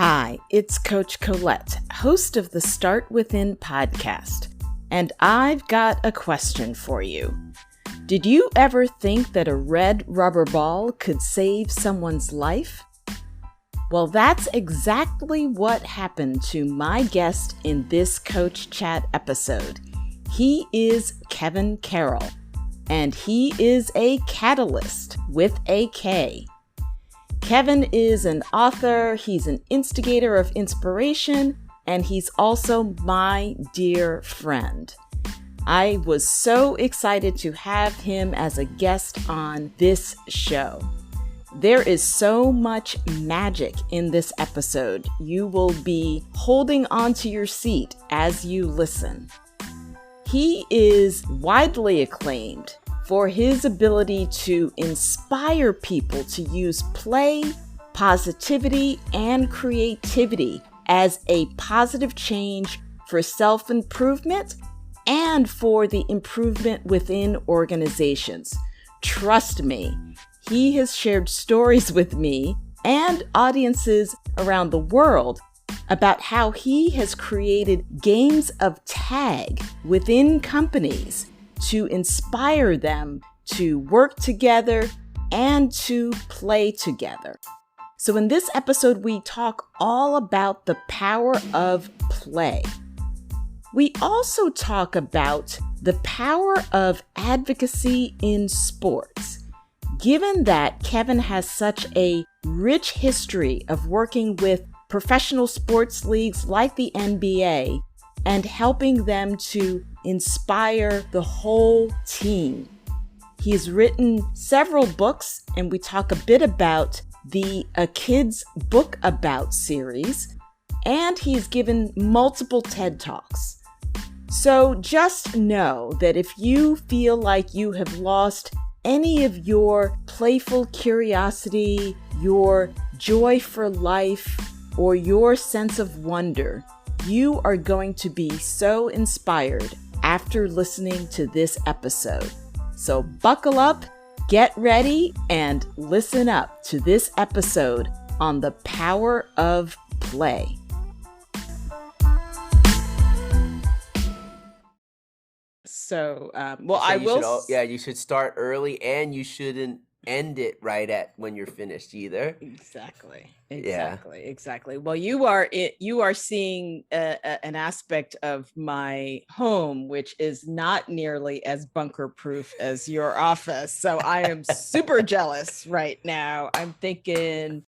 Hi, it's Coach Colette, host of the Start Within podcast, and I've got a question for you. Did you ever think that a red rubber ball could save someone's life? Well, that's exactly what happened to my guest in this Coach Chat episode. He is Kevin Carroll, and he is a catalyst with a K. Kevin is an author, he's an instigator of inspiration, and he's also my dear friend. I was so excited to have him as a guest on this show. There is so much magic in this episode. You will be holding onto your seat as you listen. He is widely acclaimed for his ability to inspire people to use play, positivity, and creativity as a positive change for self-improvement and for the improvement within organizations. Trust me, he has shared stories with me and audiences around the world about how he has created games of tag within companies to inspire them to work together and to play together. So in this episode, we talk all about the power of play. We also talk about the power of advocacy in sports. Given that Kevin has such a rich history of working with professional sports leagues like the NBA and helping them to inspire the whole team. He's written several books, and we talk a bit about the A Kid's Book About series, and he's given multiple TED Talks. So just know that if you feel like you have lost any of your playful curiosity, your joy for life, or your sense of wonder, you are going to be so inspired after listening to this episode. So buckle up, get ready, and listen up to this episode on the power of play. So, you should start early, and you shouldn't end it right at when you're finished either. Exactly. Well, you are seeing an aspect of my home which is not nearly as bunker proof as your office. So I am super jealous right now. I'm thinking,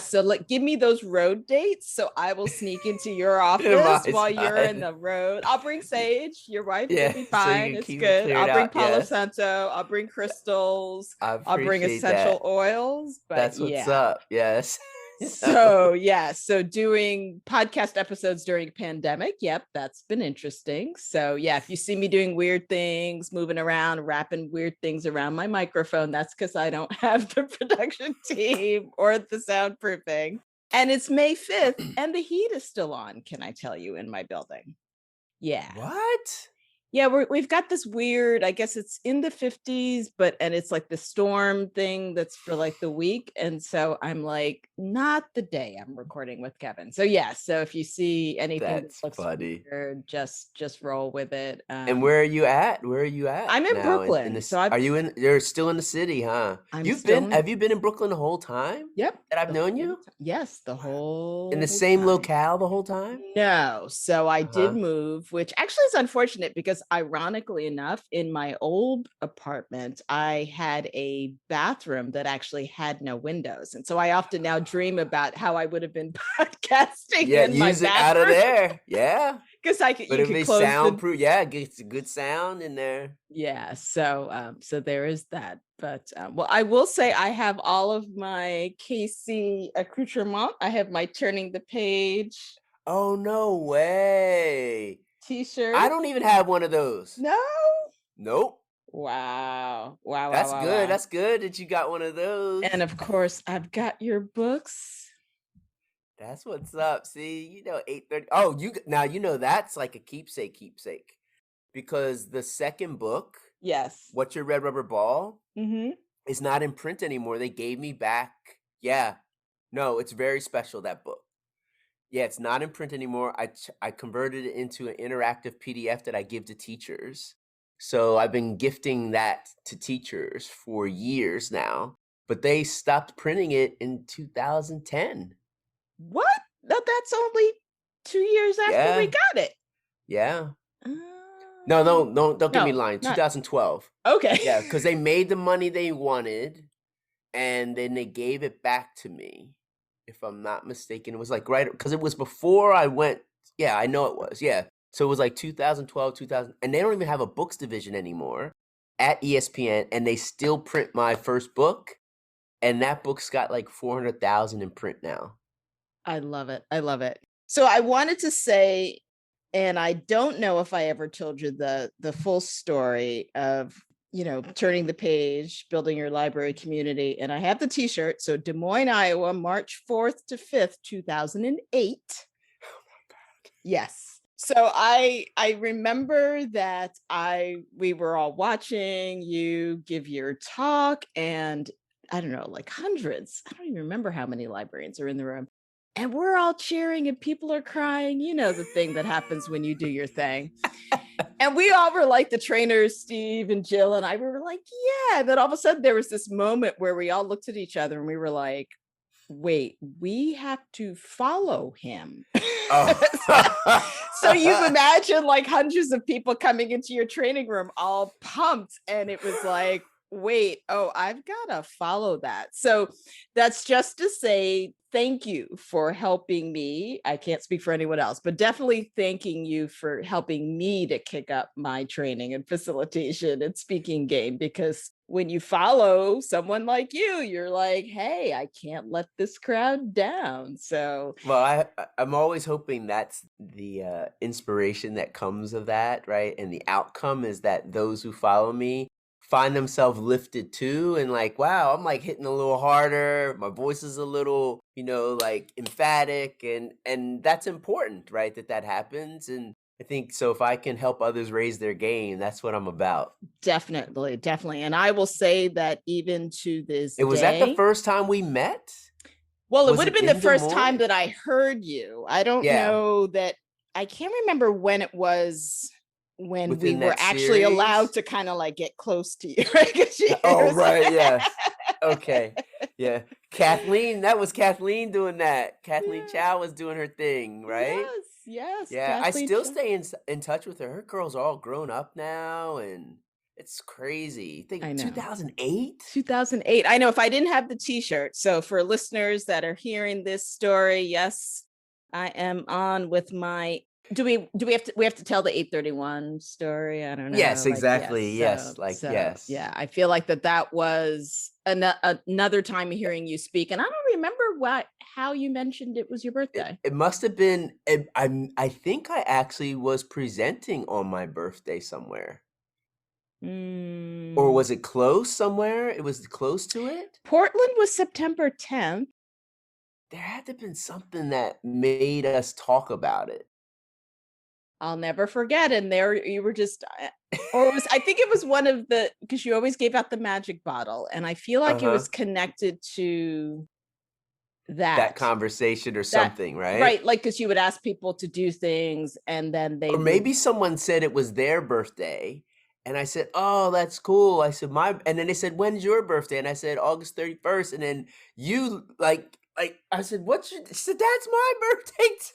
so give me those road dates so I will sneak into your office while you're in the road. I'll bring Sage, your wife will be fine. So it's good. I'll bring Palo Santo. I'll bring crystals. I'll bring essential oils. But that's what's up. Yes. So doing podcast episodes during pandemic. Yep. That's been interesting. So if you see me doing weird things, moving around, wrapping weird things around my microphone, that's because I don't have the production team or the soundproofing. And it's May 5th and the heat is still on. Can I tell you, in my building? Yeah. What? Yeah, we've got this weird, I guess it's in the 50s, and it's like the storm thing that's for like the week. And so I'm like, not the day I'm recording with Kevin. So so if you see anything that looks funny, weird, just roll with it. And where are you at? I'm in Brooklyn. You're still in the city, huh? Have you been in Brooklyn the whole time? Yep. That I've known you? Yes, the whole in the same locale the whole time? No. So I did move, which actually is unfortunate because ironically enough, in my old apartment, I had a bathroom that actually had no windows. And so I often now dream about how I would have been podcasting in my bathroom. Use it out of there. Yeah. Because you could close soundproof. Gets good sound in there. Yeah. So there is that. But I will say I have all of my KC accoutrement. I have my turning the page. Oh, no way. T-shirt. I don't even have one of those. No? Nope. Wow. That's good. Wow. That's good that you got one of those. And of course, I've got your books. That's what's up. See, 8:30. Oh, that's like a keepsake. Because the second book, yes, What's Your Red Rubber Ball, is not in print anymore. They gave me back. Yeah. No, it's very special, that book. Yeah, it's not in print anymore. I converted it into an interactive PDF that I give to teachers. So I've been gifting that to teachers for years now, but they stopped printing it in 2010. What? No, that's only 2 years after we Yeah, got it. yeah. No, Um, don't get me no, lying. not 2012. okay. Yeah, because they made the money they wanted, and then they gave it back to me, if I'm not mistaken. It was like right because it was before I went. Yeah, I know it was. Yeah, so it was like 2012, 2000, and they don't even have a books division anymore at ESPN, and they still print my first book, and that book's got like 400,000 in print now. I love it. I love it. So I wanted to say, and I don't know if I ever told you the full story of, turning the page, building your library community. And I have the t-shirt. So Des Moines, Iowa, March 4th to 5th, 2008. Yes. So I remember that we were all watching you give your talk, and I don't know, like hundreds. I don't even remember how many librarians are in the room. And we're all cheering and people are crying. You know, the thing that happens when you do your thing. And we all were like, the trainers, Steve and Jill and I, we were like, yeah. And then all of a sudden there was this moment where we all looked at each other and we were like, wait, we have to follow him. Oh. So you imagine like hundreds of people coming into your training room all pumped. And it was like, wait, oh, I've got to follow that. So that's just to say thank you for helping me. I can't speak for anyone else, but definitely thanking you for helping me to kick up my training and facilitation and speaking game, because when you follow someone like you, you're like, hey, I can't let this crowd down. So Well, I'm always hoping that's the inspiration that comes of that, right? And the outcome is that those who follow me find themselves lifted too, and like, wow, I'm like hitting a little harder. My voice is a little, like emphatic, and that's important, right? That happens, and I think so. If I can help others raise their game, that's what I'm about. definitely, definitely. And I will say that even to this It was that the day, first time we met? well, it Was would have it been the in Des first time Moines? that I heard you. I don't Yeah, know that, I can't remember when it was when we within were that actually allowed series. to kind of like get close to you, right? 'Cause it Oh, was right, yes. Okay. Yeah. Kathleen, that was Kathleen doing that. Kathleen yeah, Chow was doing her thing, right? yes, yes, Yeah, I Kathleen. still stay in touch with her. Her girls are all grown up now, and it's crazy. I Think know. 2008? 2008. I know, if I didn't have the t-shirt. So for listeners that are hearing this story, yes, I am on with my, do we have to tell the 831 story? I don't know. Yes, Like, yes. exactly. Yes, like So yes. yeah, I feel like that was another time hearing you speak. And I don't remember how you mentioned it was your birthday. It must have been I think I actually was presenting on my birthday somewhere. Or Mm. was it close somewhere? It was close to it? Portland was September 10th. There had to have been something that made us talk about it. I'll never forget. And there you were just, or it was, I think it was one of the, because you always gave out the magic bottle. And I feel like it Uh-huh. was connected to That that, conversation or something, right? right. Like, because you would ask people to do things and then they Or would, maybe someone said it was their birthday, and I said, "Oh, that's cool." I said, "My," and then they said, "When's your birthday?" And I said, "August 31st." And then you I said, "What's your?" She said, "That's my birthday too."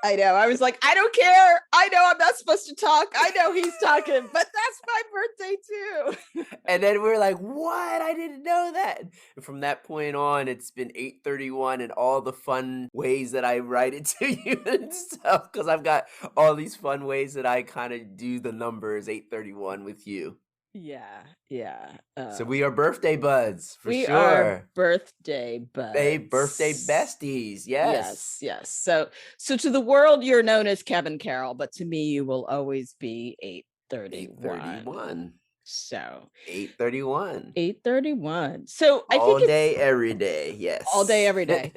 I know. I was like, I don't care. I know I'm not supposed to talk. I know he's talking, but that's my birthday too. And then we're like, "What? I didn't know that." And from that point on, it's been 831 and all the fun ways that I write it to you and stuff, because I've got all these fun ways that I kind of do the numbers 831 with you. Yeah. Yeah. So we are birthday buds for We are sure. birthday Hey, birthday buds. besties. Yes, Yes. yes. So to the world, you're known as Kevin Carroll, but to me, you will always be 831. 831. So 831. 831. So I think All it's day, every day. all day, Yes. every day.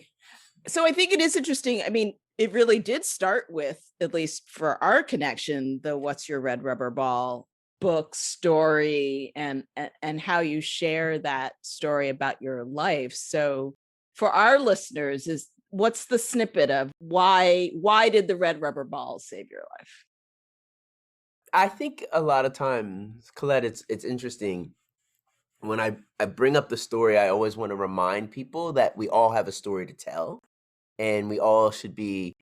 So I think it is interesting. I mean, it really did start with, at least for our connection, the What's Your Red Rubber Ball book story, and how you share that story about your life. So for our listeners, is what's the snippet of why did the red rubber ball save your life? I think a lot of times, Colette, it's interesting. When I bring up the story, I always want to remind people that we all have a story to tell, and we all should be,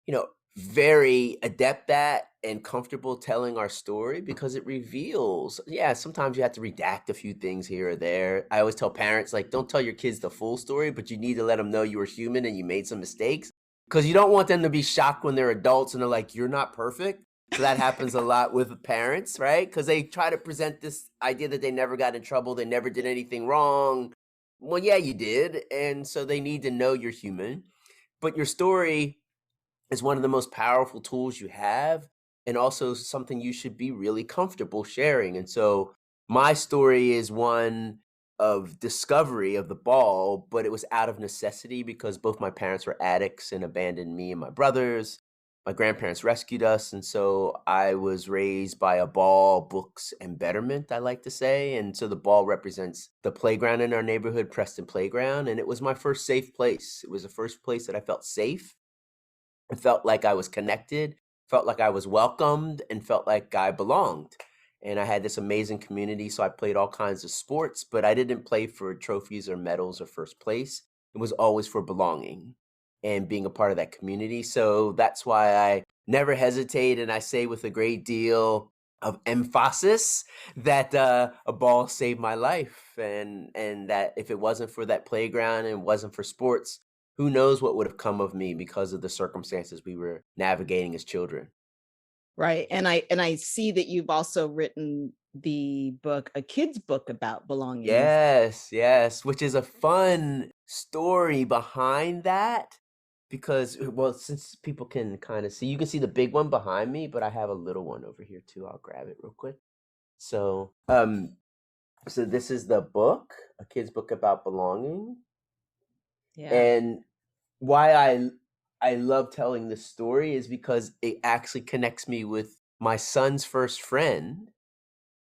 you know, very adept at and comfortable telling our story because it reveals, yeah, sometimes you have to redact a few things here or there. I always tell parents, like, don't tell your kids the full story, but you need to let them know you were human and you made some mistakes because you don't want them to be shocked when they're adults and they're like, you're not perfect. So that happens a lot with parents, right? Because they try to present this idea that they never got in trouble, they never did anything wrong. Well, yeah, you did. And so they need to know you're human. But your story is one of the most powerful tools you have, and also something you should be really comfortable sharing. And so my story is one of discovery of the ball, but it was out of necessity because both my parents were addicts and abandoned me and my brothers. My grandparents rescued us, and so I was raised by a ball, books, and betterment, I like to say. And so the ball represents the playground in our neighborhood, Preston Playground, and it was my first safe place. It was the first place that I felt safe and felt like I was connected, felt like I was welcomed, and felt like I belonged. And I had this amazing community, so I played all kinds of sports, but I didn't play for trophies or medals or first place. It was always for belonging and being a part of that community. So that's why I never hesitate, and I say with a great deal of emphasis that a ball saved my life, and that if it wasn't for that playground and it wasn't for sports, who knows what would have come of me because of the circumstances we were navigating as children. Right. And I see that you've also written the book, a kid's book about belonging. Yes, yes, which is a fun story behind that because, well, since people can kind of see, you can see the big one behind me, but I have a little one over here too. I'll grab it real quick. So, so this is the book, a kid's book about belonging. Yeah. And why I love telling this story is because it actually connects me with my son's first friend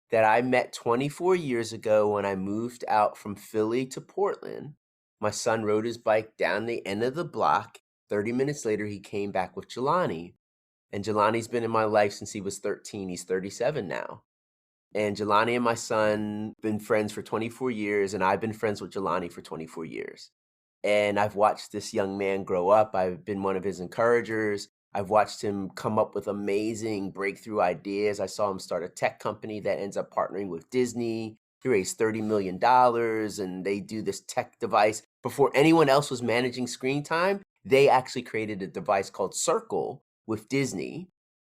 that I met 24 years ago when I moved out from Philly to Portland. My son rode his bike down the end of the block. 30 minutes later, he came back with Jelani. And Jelani's been in my life since he was 13. He's 37 now. And Jelani and my son been friends for 24 years, and I've been friends with Jelani for 24 years. And I've watched this young man grow up. I've been one of his encouragers. I've watched him come up with amazing breakthrough ideas. I saw him start a tech company that ends up partnering with Disney. He raised $30 million and they do this tech device. Before anyone else was managing screen time, they actually created a device called Circle with Disney,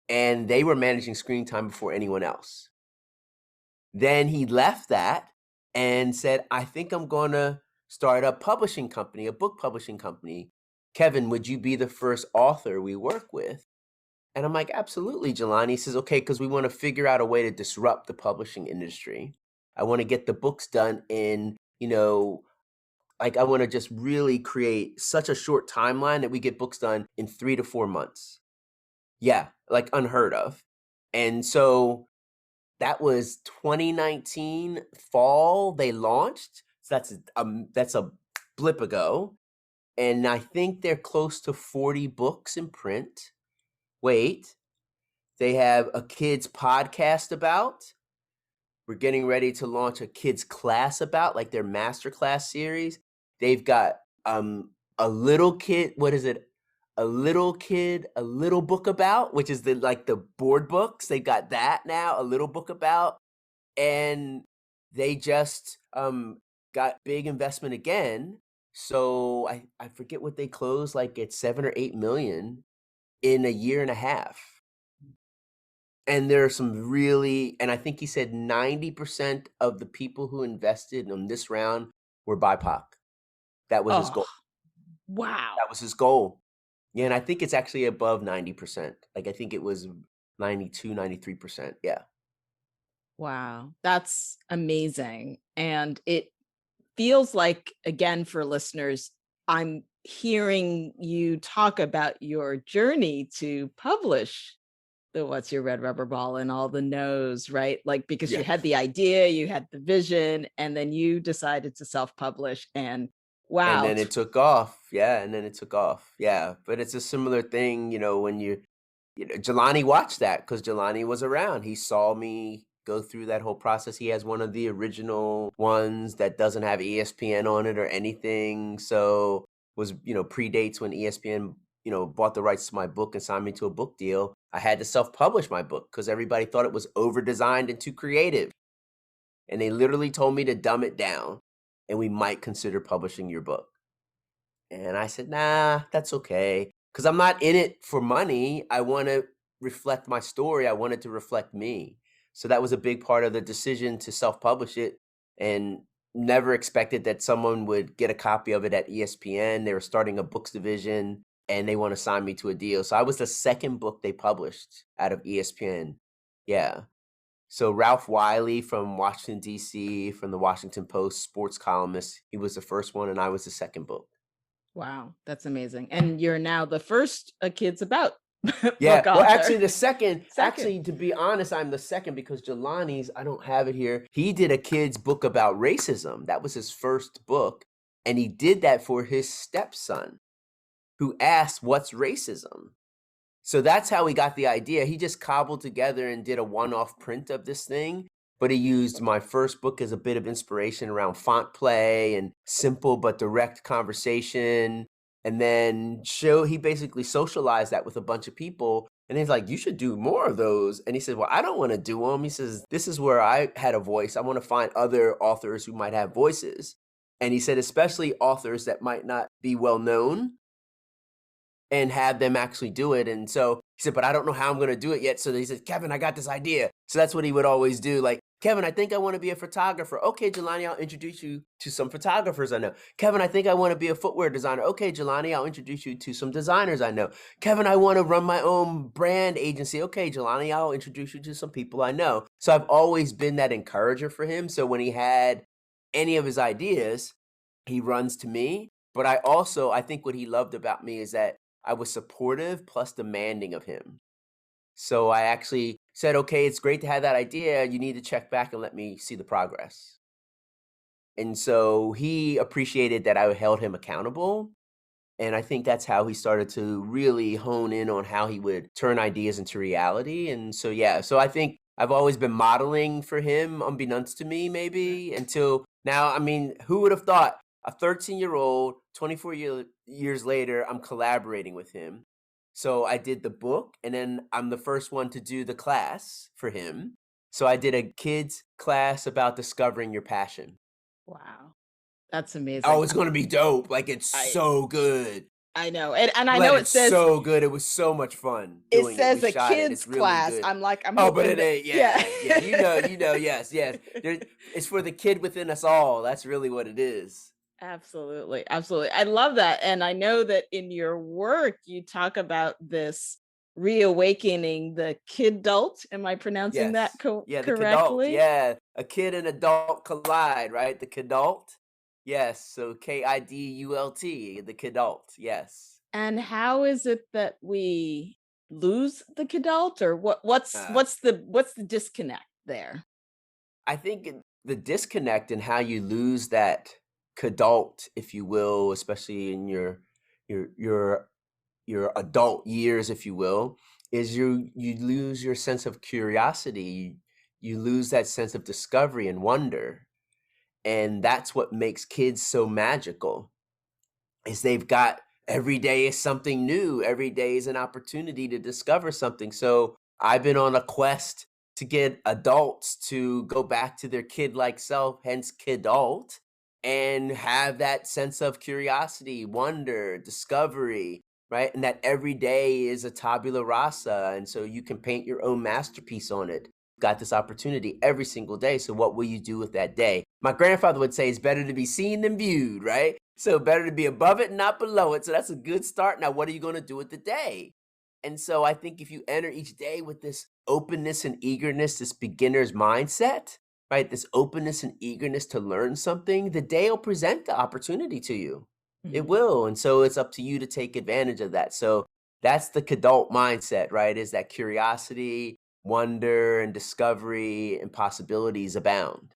and they were managing screen time before anyone else. Then he left that and said, I think I'm going to start a publishing company, a book publishing company. Kevin, would you be the first author we work with? And I'm like, absolutely, Jelani. He says, okay, because we want to figure out a way to disrupt the publishing industry. I want to get the books done in, like I want to just really create such a short timeline that we get books done in 3 to 4 months. Yeah, like unheard of. And so that was 2019 fall they launched. So that's a blip ago. And I think they're close to 40 books in print. Wait, they have a kids podcast about. We're getting ready to launch a kids class about, like their masterclass series. They've got a little kid, what is it? A little kid, a little book about, which is the board books. They got that now, a little book about. And they just got big investment again. So I forget what they closed, like at 7 or 8 million in a year and a half. And there are some really, and I think he said 90% of the people who invested in this round were BIPOC. That was his Oh, goal. wow. That was his goal. Yeah, and I think it's actually above 90%. Like I think it was 92, 93%. Yeah. Wow. That's amazing. And it feels like, again, for listeners, I'm hearing you talk about your journey to publish the What's Your Red Rubber Ball and all the no's, right? Like, because you Yeah. had the idea, you had the vision, and then you decided to self-publish and And Wow. then it took off. Yeah, and then it took off. Yeah, but it's a similar thing, when Jelani watched that because Jelani was around. He saw me go through that whole process. He has one of the original ones that doesn't have ESPN on it or anything. So was, predates when ESPN, bought the rights to my book and signed me to a book deal. I had to self-publish my book because everybody thought it was over-designed and too creative. And they literally told me to dumb it down and we might consider publishing your book. And I said, nah, that's okay. Because I'm not in it for money. I want to reflect my story. I want it to reflect me. So that was a big part of the decision to self-publish it, and never expected that someone would get a copy of it at ESPN. They were starting a books division and they want to sign me to a deal. So I was the second book they published out of ESPN. Yeah. So Ralph Wiley from Washington, D.C., from the Washington Post, sports columnist, he was the first one and I was the second book. Wow, that's amazing. And you're now the first A Kid's About book Yeah, well, author. actually, the second. Second. Actually, to be honest, I'm the second because Jelani's, I don't have it here. He did a kid's book about racism. That was his first book. And he did that for his stepson, who asked, "What's racism?" So that's how he got the idea. He just cobbled together and did a one-off print of this thing. But he used my first book as a bit of inspiration around font play and simple but direct conversation. And then he basically socialized that with a bunch of people. And he's like, you should do more of those. And he said, well, I don't want to do them. He says, this is where I had a voice. I want to find other authors who might have voices. And he said, especially authors that might not be well known, and have them actually do it. And so he said, but I don't know how I'm going to do it yet. So he said, Kevin, I got this idea. So that's what he would always do. Like, Kevin, I think I want to be a photographer. Okay, Jelani, I'll introduce you to some photographers I know. Kevin, I think I want to be a footwear designer. Okay, Jelani, I'll introduce you to some designers I know. Kevin, I want to run my own brand agency. Okay, Jelani, I'll introduce you to some people I know. So I've always been that encourager for him. So when he had any of his ideas, he runs to me. But I think what he loved about me is that I was supportive plus demanding of him. So I actually said, okay, it's great to have that idea. You need to check back and let me see the progress. And so he appreciated that I held him accountable. And I think that's how he started to really hone in on how he would turn ideas into reality. And so, yeah, so I think I've always been modeling for him, unbeknownst to me, maybe, until now. I mean, who would have thought a 13-year-old, 24 years later, I'm collaborating with him. So I did the book, and then I'm the first one to do the class for him. So I did a kids class about discovering your passion. Wow, that's amazing. Oh, it's going to be dope. Like, it's I so good. I know. And I know it says so good. It was so much fun. it Doing says We a shot it. kids It's really class. good. I'm like, I'm Oh, hoping but it that- ain't. Yeah. Yes. It's for the kid within us all. That's really what it is. Absolutely. Absolutely. I love that. And I know that in your work, you talk about this reawakening the kidult. Am I pronouncing that Yeah, the kidult. correctly? Yeah, a kid and adult collide, right? The kidult. Yes, so KIDULT, the kidult. Yes. And how is it that we lose the kidult, or what's Uh, the disconnect there? I think the disconnect in how you lose that kidult, if you will, especially in your your your adult years, if you will, is you lose your sense of curiosity. You lose that sense of discovery and wonder. And that's what makes kids so magical, is they've got every day is something new. Every day is an opportunity to discover something. So I've been on a quest to get adults to go back to their kid-like self, hence kidult, and have that sense of curiosity, wonder, discovery, right? And that every day is a tabula rasa. And so you can paint your own masterpiece on it. Got this opportunity every single day. So what will you do with that day? My grandfather would say it's better to be seen than viewed, right? So better to be above it, not below it. So that's a good start. Now, what are you going to do with the day? And so I think if you enter each day with this openness and eagerness, this beginner's mindset, right? This openness and eagerness to learn something, the day will present the opportunity to you. It will. And so it's up to you to take advantage of that. So that's the kidult mindset, right? Is that curiosity, wonder, and discovery and possibilities abound.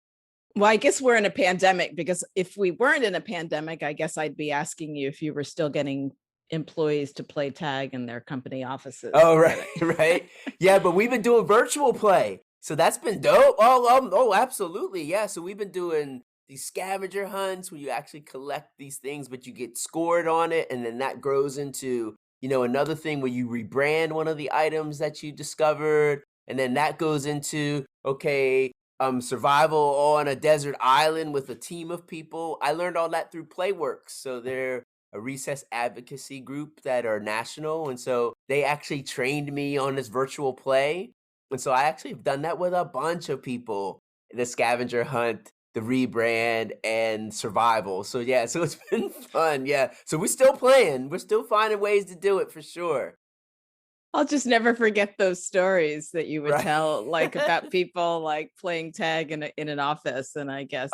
Well, I guess we're in a pandemic, because if we weren't in a pandemic, I guess I'd be asking you if you were still getting employees to play tag in their company offices. Oh, right, But right. Yeah, but we've been doing virtual play. So that's been dope. Oh, absolutely. Yeah. So we've been doing these scavenger hunts where you actually collect these things, but you get scored on it. And then that grows into, another thing where you rebrand one of the items that you discovered. And then that goes into, okay, survival on a desert island with a team of people. I learned all that through Playworks. So they're a recess advocacy group that are national. And so they actually trained me on this virtual play. And so I actually have done that with a bunch of people, the scavenger hunt, the rebrand, and survival. So yeah, so it's been fun. Yeah. So we're still playing. We're still finding ways to do it for sure. I'll just never forget those stories that you would Right. tell, like about people like playing tag in an office. And I Oh, guess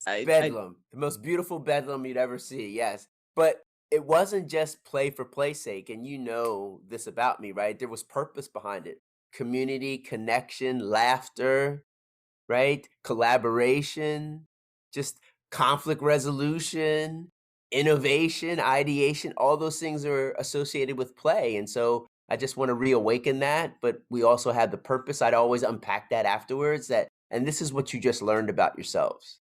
I bedlam. The most beautiful bedlam you'd ever see. Yes. But it wasn't just play for play's sake. And you know this about me, right? There was purpose behind it. Community, connection, laughter, right? Collaboration, just conflict resolution, innovation, ideation, all those things are associated with play. And so I just want to reawaken that, but we also had the purpose. I'd always unpack that afterwards, and this is what you just learned about yourselves.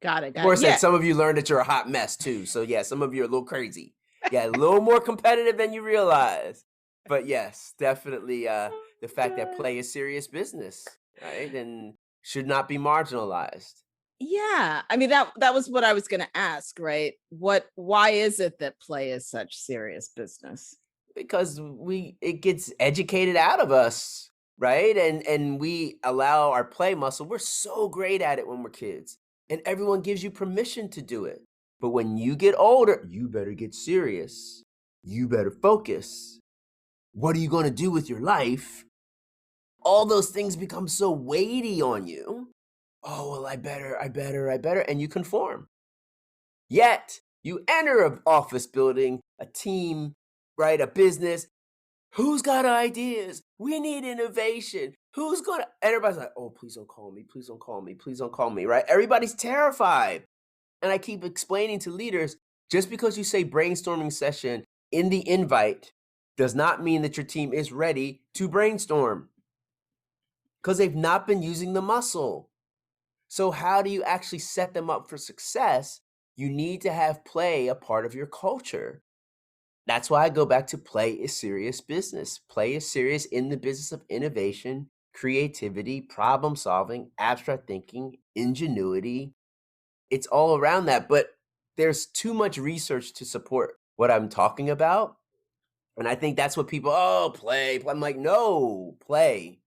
got it. Of Got it. course, and Yeah. some of you learned that you're a hot mess too. So yeah, some of you are a little crazy. Yeah, a little more competitive than you realize. But yes, definitely Oh, the fact that God. play is serious business, right? And should not be marginalized. Yeah. I mean, that was what I was going to ask, right? Why is it that play is such serious business? Because it gets educated out of us, right? And we allow our play muscle. We're so great at it when we're kids, and everyone gives you permission to do it. But when you get older, you better get serious. You better focus. What are you going to do with your life? All those things become so weighty on you. Oh, well, I better, and you conform. Yet you enter an office building, a team, right, a business. Who's got ideas? We need innovation. Who's gonna? Everybody's like, oh, please don't call me. Please don't call me. Please don't call me. Right? Everybody's terrified. And I keep explaining to leaders, just because you say brainstorming session in the invite does not mean that your team is ready to brainstorm because they've not been using the muscle. So how do you actually set them up for success? You need to have play a part of your culture. That's why I go back to play is serious business. Play is serious in the business of innovation, creativity, problem solving, abstract thinking, ingenuity. It's all around that, but there's too much research to support what I'm talking about. And I think that's what people, oh, play. I'm like, no, play.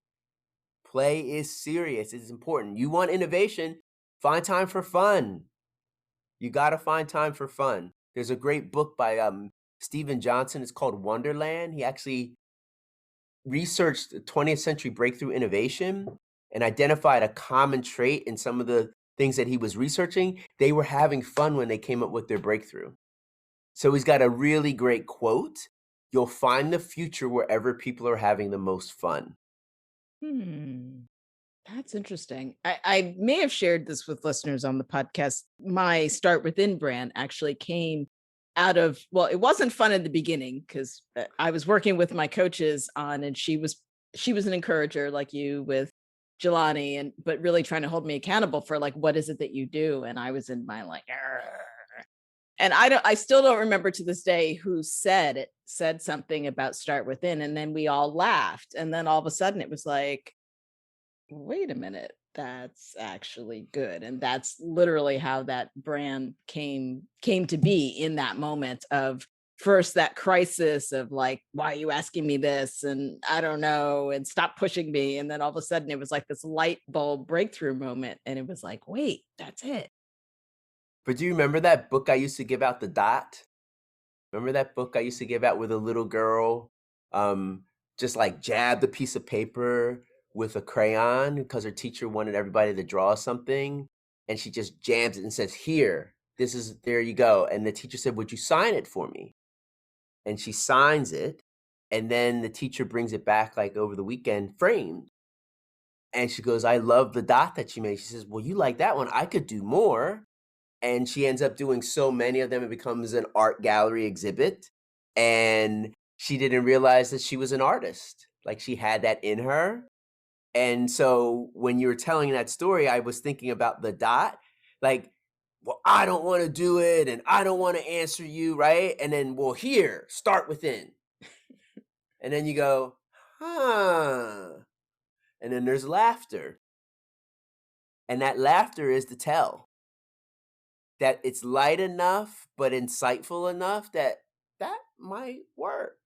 Play is serious. It's important. You want innovation, find time for fun. You got to find time for fun. There's a great book by Stephen Johnson. It's called Wonderland. He actually researched the 20th century breakthrough innovation and identified a common trait in some of the things that he was researching. They were having fun when they came up with their breakthrough. So he's got a really great quote. You'll find the future wherever people are having the most fun. Hmm. That's interesting. I may have shared this with listeners on the podcast. My Start Within brand actually came out of, well, it wasn't fun in the beginning because I was working with my coaches on, and she was an encourager like you with Jelani, and but really trying to hold me accountable for like, what is it that you do? And I was in my like, "Arr." And I still don't remember to this day who said something about Start Within, and then we all laughed, and then all of a sudden it was like, wait a minute, that's actually good. And that's literally how that brand came to be, in that moment of first that crisis of like, why are you asking me this, and I don't know, and stop pushing me, and then all of a sudden it was like this light bulb breakthrough moment, and it was like, wait, that's it. But do you remember that book I used to give out, The Dot? Remember that book I used to give out where the little girl um, just like jabbed a piece of paper with a crayon because her teacher wanted everybody to draw something, and she just jams it and says, "Here, there you go." And the teacher said, "Would you sign it for me?" And she signs it, and then the teacher brings it back like over the weekend framed. And she goes, I love the dot that you made. She says, well, you like that one. I could do more. And she ends up doing so many of them, it becomes an art gallery exhibit. And she didn't realize that she was an artist. Like she had that in her. And so when you were telling that story, I was thinking about the dot, like, well, I don't want to do it and I don't want to answer you, right? And then, well, here, start within. And then you go, huh. And then there's laughter. And that laughter is the tell. That it's light enough, but insightful enough that might work.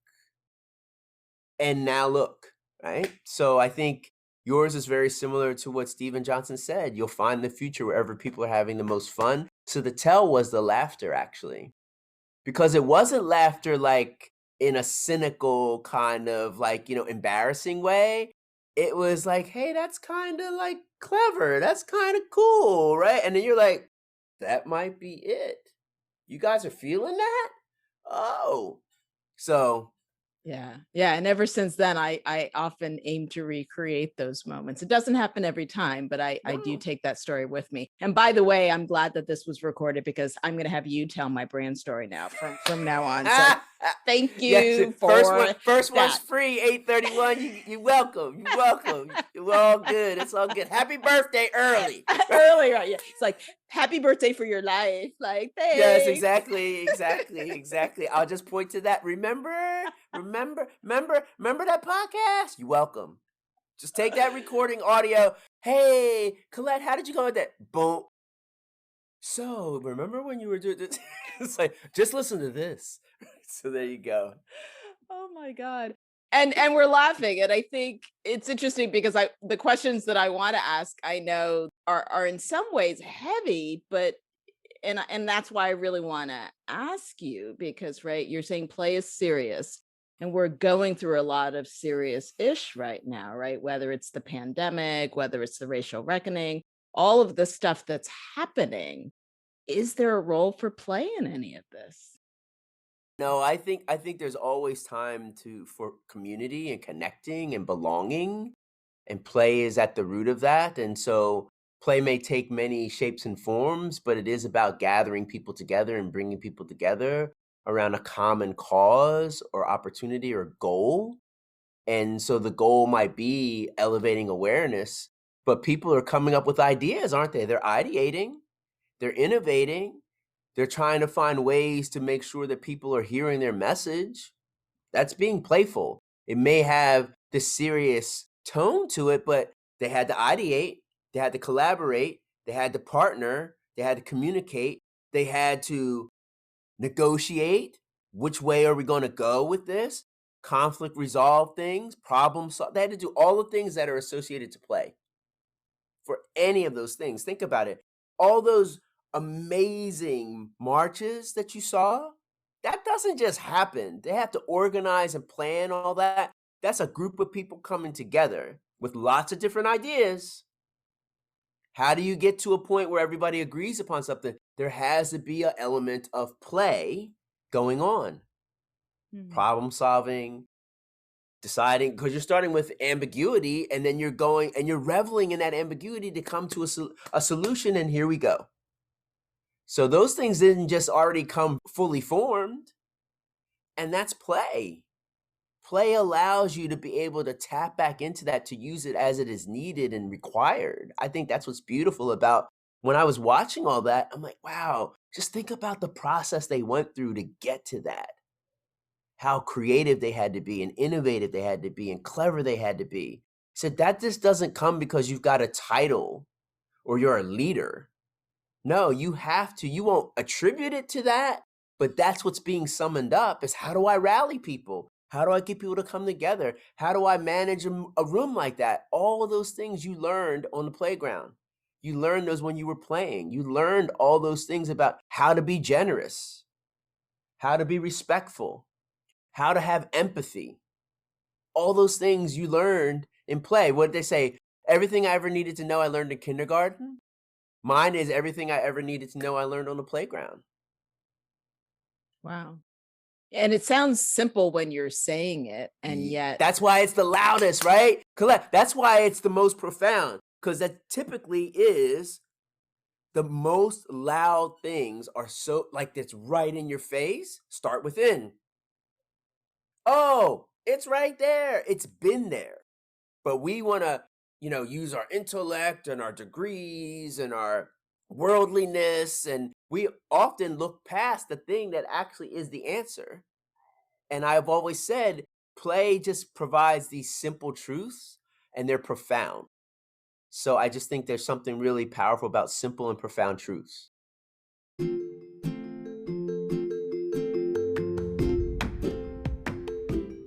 And now look, right? So I think yours is very similar to what Stephen Johnson said. You'll find the future wherever people are having the most fun. So the tell was the laughter, actually. Because it wasn't laughter like in a cynical kind of like, embarrassing way. It was like, hey, that's kind of like clever. That's kind of cool, right? And then you're like, that might be it. You guys are feeling that? Oh. So Yeah. Yeah. And ever since then, I often aim to recreate those moments. It doesn't happen every time, but I do no. take that story with me. And by the way, I'm glad that this was recorded because I'm going to have you tell my brand story now from now on. So thank Yes, you for first one's that. free, 831. You're welcome. You're welcome. You're all good. It's all good. Happy birthday early. Early, right? Yeah. It's like, happy birthday for your life. Like, thanks. Yes, exactly. I'll just point to that. Remember that podcast? You're welcome. Just take that recording audio. Hey, Colette, how did you go with that? Boom. So, remember when you were doing this? It's like, just listen to this. So there you go. Oh my God. And we're laughing. And I think it's interesting because the questions that I want to ask, I know are in some ways heavy, but and that's why I really want to ask you because right, you're saying play is serious. And we're going through a lot of serious ish right now, right? Whether it's the pandemic, whether it's the racial reckoning, all of the stuff that's happening. Is there a role for play in any of this? No, I think there's always time for community and connecting and belonging, and play is at the root of that. And so play may take many shapes and forms, but it is about gathering people together and bringing people together around a common cause or opportunity or goal. And so the goal might be elevating awareness, but people are coming up with ideas, aren't they? They're ideating, they're innovating, they're trying to find ways to make sure that people are hearing their message. That's being playful. It may have this serious tone to it, but they had to ideate, they had to collaborate, they had to partner, they had to communicate, they had to negotiate. Which way are we going to go with this? Conflict resolve things, problem solve. They had to do all the things that are associated to play for any of those things. Think about it. All those amazing marches that you saw, that doesn't just happen. They have to organize and plan all that. That's a group of people coming together with lots of different ideas. How do you get to a point where everybody agrees upon something? There has to be an element of play going on. Problem solving, deciding, because you're starting with ambiguity and then you're going and you're reveling in that ambiguity to come to a solution, and here we go. So those things didn't just already come fully formed, and that's play. Play allows you to be able to tap back into that, to use it as it is needed and required. I think that's what's beautiful about when I was watching all that. I'm like, wow, just think about the process they went through to get to that. How creative they had to be and innovative they had to be and clever they had to be. He said that just doesn't come because you've got a title or you're a leader. No, you have to. You won't attribute it to that, but that's what's being summoned up is, how do I rally people? How do I get people to come together? How do I manage a room like that? All of those things you learned on the playground. You learned those when you were playing. You learned all those things about how to be generous, how to be respectful, how to have empathy. All those things you learned in play. What did they say? Everything I ever needed to know, I learned in kindergarten. Mine is everything I ever needed to know, I learned on the playground. Wow. And it sounds simple when you're saying it, and yet That's why it's the loudest, right? Colette, that's why it's the most profound, because that typically is the most loud things are so like that's right in your face. Start within. Oh, it's right there. It's been there. But we want to, use our intellect and our degrees and our worldliness. And we often look past the thing that actually is the answer. And I've always said, play just provides these simple truths and they're profound. So I just think there's something really powerful about simple and profound truths.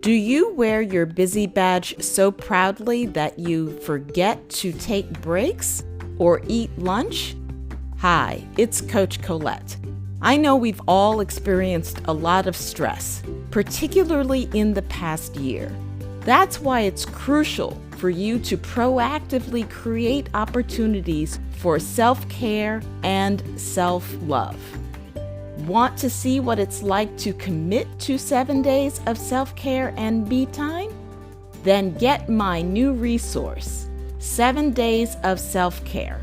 Do you wear your busy badge so proudly that you forget to take breaks or eat lunch? Hi, it's Coach Colette. I know we've all experienced a lot of stress, particularly in the past year. That's why it's crucial for you to proactively create opportunities for self-care and self-love. Want to see what it's like to commit to 7 days of self-care and me time? Then get my new resource, 7 Days of Self-Care.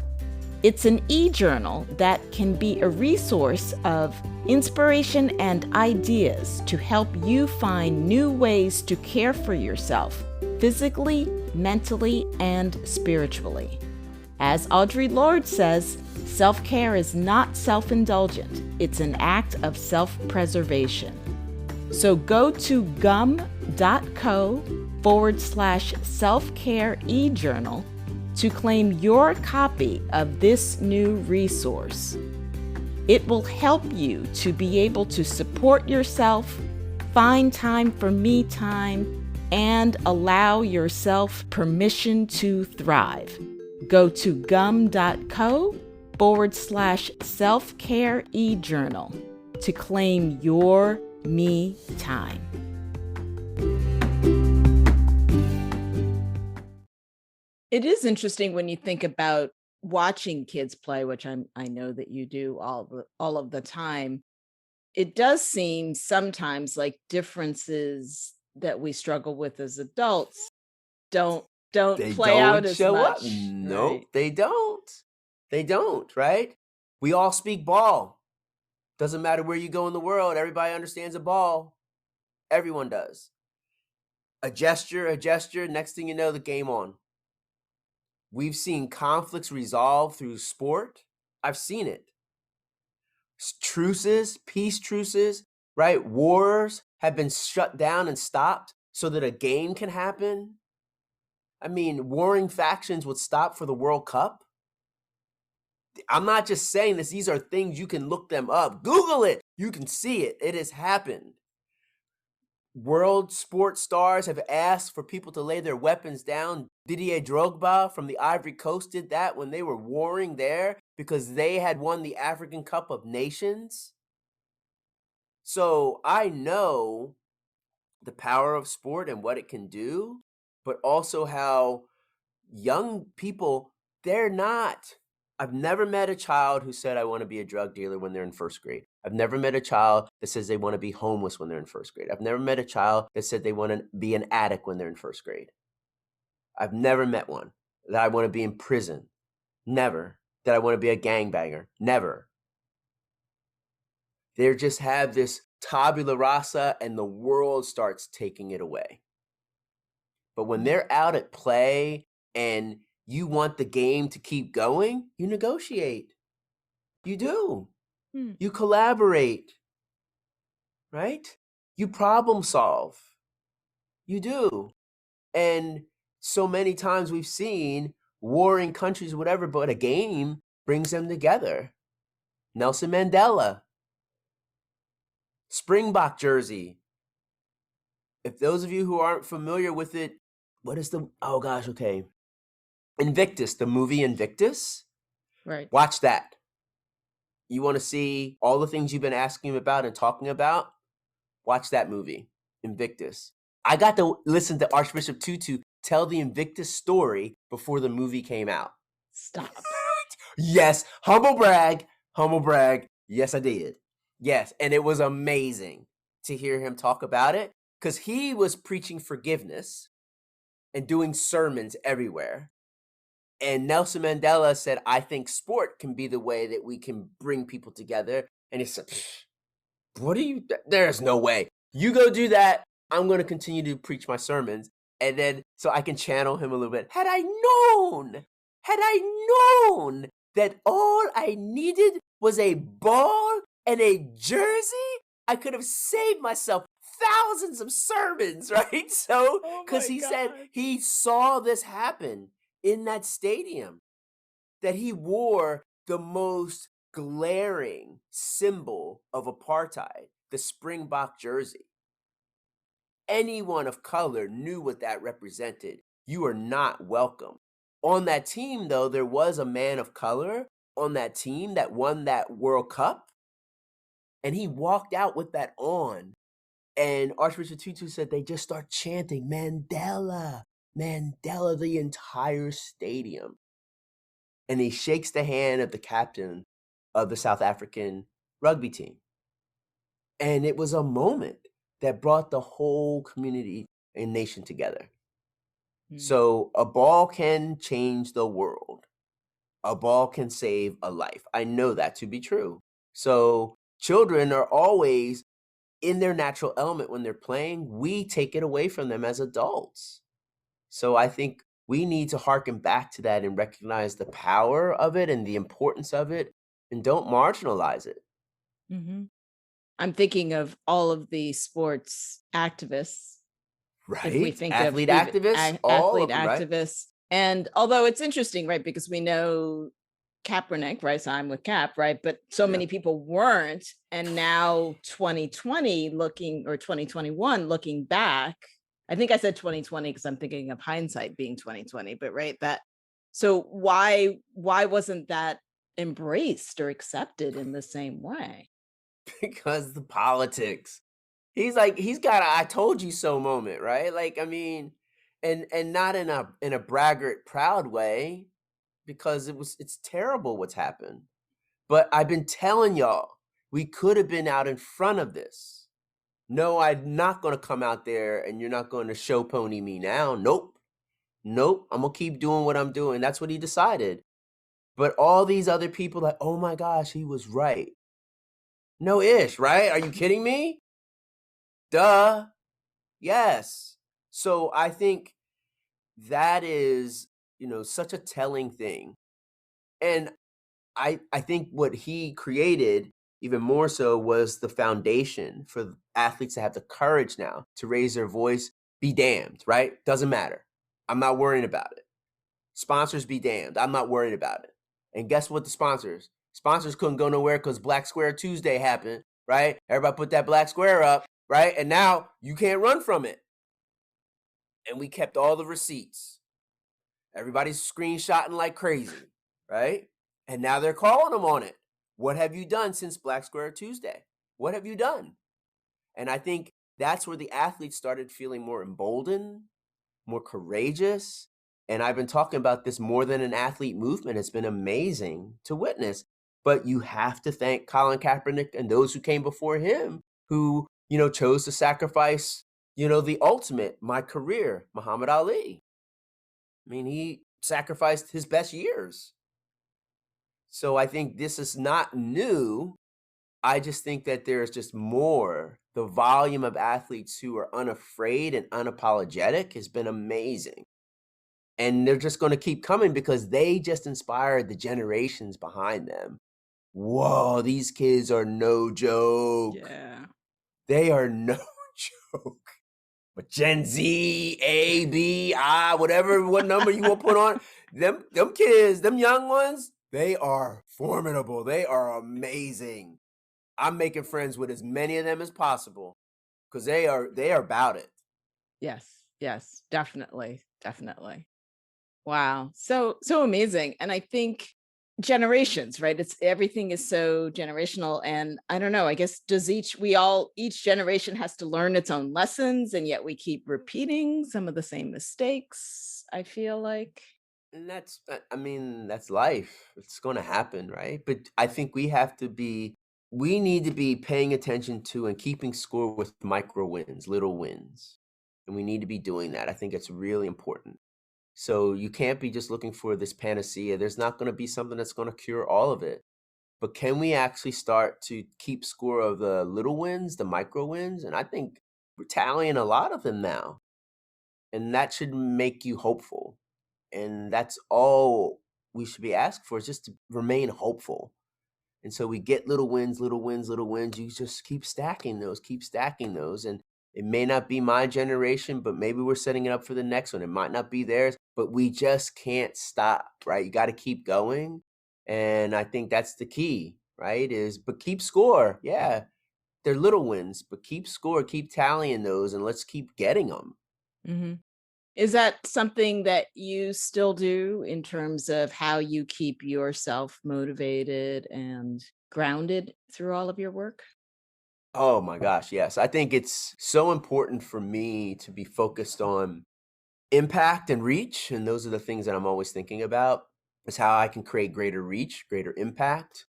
It's an e-journal that can be a resource of inspiration and ideas to help you find new ways to care for yourself, physically, mentally, and spiritually. As Audre Lorde says, self-care is not self-indulgent. It's an act of self-preservation. So go to gum.co/self-care e-journal to claim your copy of this new resource. It will help you to be able to support yourself, find time for me time, and allow yourself permission to thrive. Go to gum.co/self-care e-journal to claim your me time. It is interesting when you think about watching kids play, which I know that you do all of the time. It does seem sometimes like differences that we struggle with as adults don't They play out don't as show up. much. Nope, Right? they don't. They don't, right? We all speak ball. Doesn't matter where you go in the world, everybody understands a ball. Everyone does. A gesture, next thing you know, the game on. We've seen conflicts resolved through sport. I've seen it. Truces, peace truces, right? Wars have been shut down and stopped so that a game can happen. I mean, warring factions would stop for the World Cup. I'm not just saying this. These are things you can look them up. Google it. You can see it. It has happened. World sports stars have asked for people to lay their weapons down. Didier Drogba from the Ivory Coast did that when they were warring there because they had won the African Cup of Nations. So I know the power of sport and what it can do, but also how young people, I've never met a child who said, I want to be a drug dealer when they're in first grade. I've never met a child that says they want to be homeless when they're in first grade. I've never met a child that said they want to be an addict when they're in first grade. I've never met one that I want to be in prison. Never. That I want to be a gangbanger. Never. They just have this tabula rasa and the world starts taking it away. But when they're out at play and you want the game to keep going, you negotiate. You do. You collaborate, right? You problem solve. You do. And so many times we've seen warring countries, whatever, but a game brings them together. Nelson Mandela, Springbok jersey. If those of you who aren't familiar with it, Invictus, the movie Invictus. Right. Watch that. You want to see all the things you've been asking about and talking about? Watch that movie, Invictus. I got to listen to Archbishop Tutu tell the Invictus story before the movie came out. Stop. Yes, humble brag. Yes, I did. Yes, and it was amazing to hear him talk about it because he was preaching forgiveness and doing sermons everywhere. And Nelson Mandela said, I think sport can be the way that we can bring people together. And he said, what are you, there's no way. You go do that. I'm going to continue to preach my sermons. And then, so I can channel him a little bit. Had I known that all I needed was a ball and a jersey, I could have saved myself thousands of sermons, right? So, because he said he saw this happen in that stadium, that he wore the most glaring symbol of apartheid, the Springbok jersey. Anyone of color knew what that represented. You are not welcome. On that team, though, there was a man of color on that team that won that World Cup, and he walked out with that on. And Archbishop Tutu said they just start chanting Mandela, Mandela, the entire stadium. And he shakes the hand of the captain of the South African rugby team. And it was a moment that brought the whole community and nation together. So a ball can change the world. A ball can save a life. I know that to be true. So children are always in their natural element when they're playing. We take it away from them as adults. So I think we need to hearken back to that and recognize the power of it and the importance of it, and don't marginalize it. I'm thinking of all of the sports activists. Right. If we think athlete of activists, athlete right? activists. And although it's interesting, right, because we know Kaepernick, right? So I'm with Cap, right? But so many people weren't. And now 2020 looking, or 2021 looking back, I think I said 2020 because I'm thinking of hindsight being 2020, but right, that, so why wasn't that embraced or accepted in the same way? Because the politics. He's got a I told you so moment, right? Like, I mean, and not in a braggart proud way, because it's terrible what's happened. But I've been telling y'all, we could have been out in front of this. No, I'm not going to come out there and you're not going to show pony me now. Nope. I'm going to keep doing what I'm doing. That's what he decided. But all these other people like, oh my gosh, he was right. No ish, right? Are you kidding me? Duh. Yes. So I think that is, such a telling thing. And I think what he created even more so was the foundation for athletes to have the courage now to raise their voice, be damned, right? Doesn't matter. I'm not worrying about it. Sponsors be damned. I'm not worried about it. And guess what? Sponsors couldn't go nowhere because Black Square Tuesday happened, right? Everybody put that black square up, right? And now you can't run from it. And we kept all the receipts. Everybody's screenshotting like crazy, right? And now they're calling them on it. What have you done since Black Square Tuesday? What have you done? And I think that's where the athletes started feeling more emboldened, more courageous. And I've been talking about this more than an athlete movement. It's been amazing to witness. But you have to thank Colin Kaepernick and those who came before him who, chose to sacrifice, the ultimate, my career, Muhammad Ali. I mean, he sacrificed his best years. So I think this is not new. I just think that there's just more. The volume of athletes who are unafraid and unapologetic has been amazing. And they're just going to keep coming because they just inspired the generations behind them. Whoa, these kids are no joke. Yeah. They are no joke. But Gen Z, A, B, I, what number you will put on, them kids, them young ones, they are formidable. They are amazing. I'm making friends with as many of them as possible because they are about it. Yes, definitely. Wow. So amazing. And I think generations, right? Everything is so generational. And I don't know, I guess each generation has to learn its own lessons, and yet we keep repeating some of the same mistakes, I feel like. And that's life. It's going to happen, right? But I think we need to be paying attention to and keeping score with micro wins, little wins. and we need to be doing that. I think it's really important. So you can't be just looking for this panacea. There's not going to be something that's going to cure all of it. But can we actually start to keep score of the little wins, the micro wins? And I think we're tallying a lot of them now. And that should make you hopeful. And that's all we should be asking for, is just to remain hopeful. And so we get little wins, little wins, little wins. You just keep stacking those, keep stacking those. And it may not be my generation, but maybe we're setting it up for the next one. It might not be theirs, but we just can't stop, right? You got to keep going. And I think that's the key, right? But keep score. Yeah, they're little wins, but keep score, keep tallying those, and let's keep getting them. Hmm. Is that something that you still do in terms of how you keep yourself motivated and grounded through all of your work? Oh my gosh, yes. I think it's so important for me to be focused on impact and reach. And those are the things that I'm always thinking about, is how I can create greater reach, greater impact,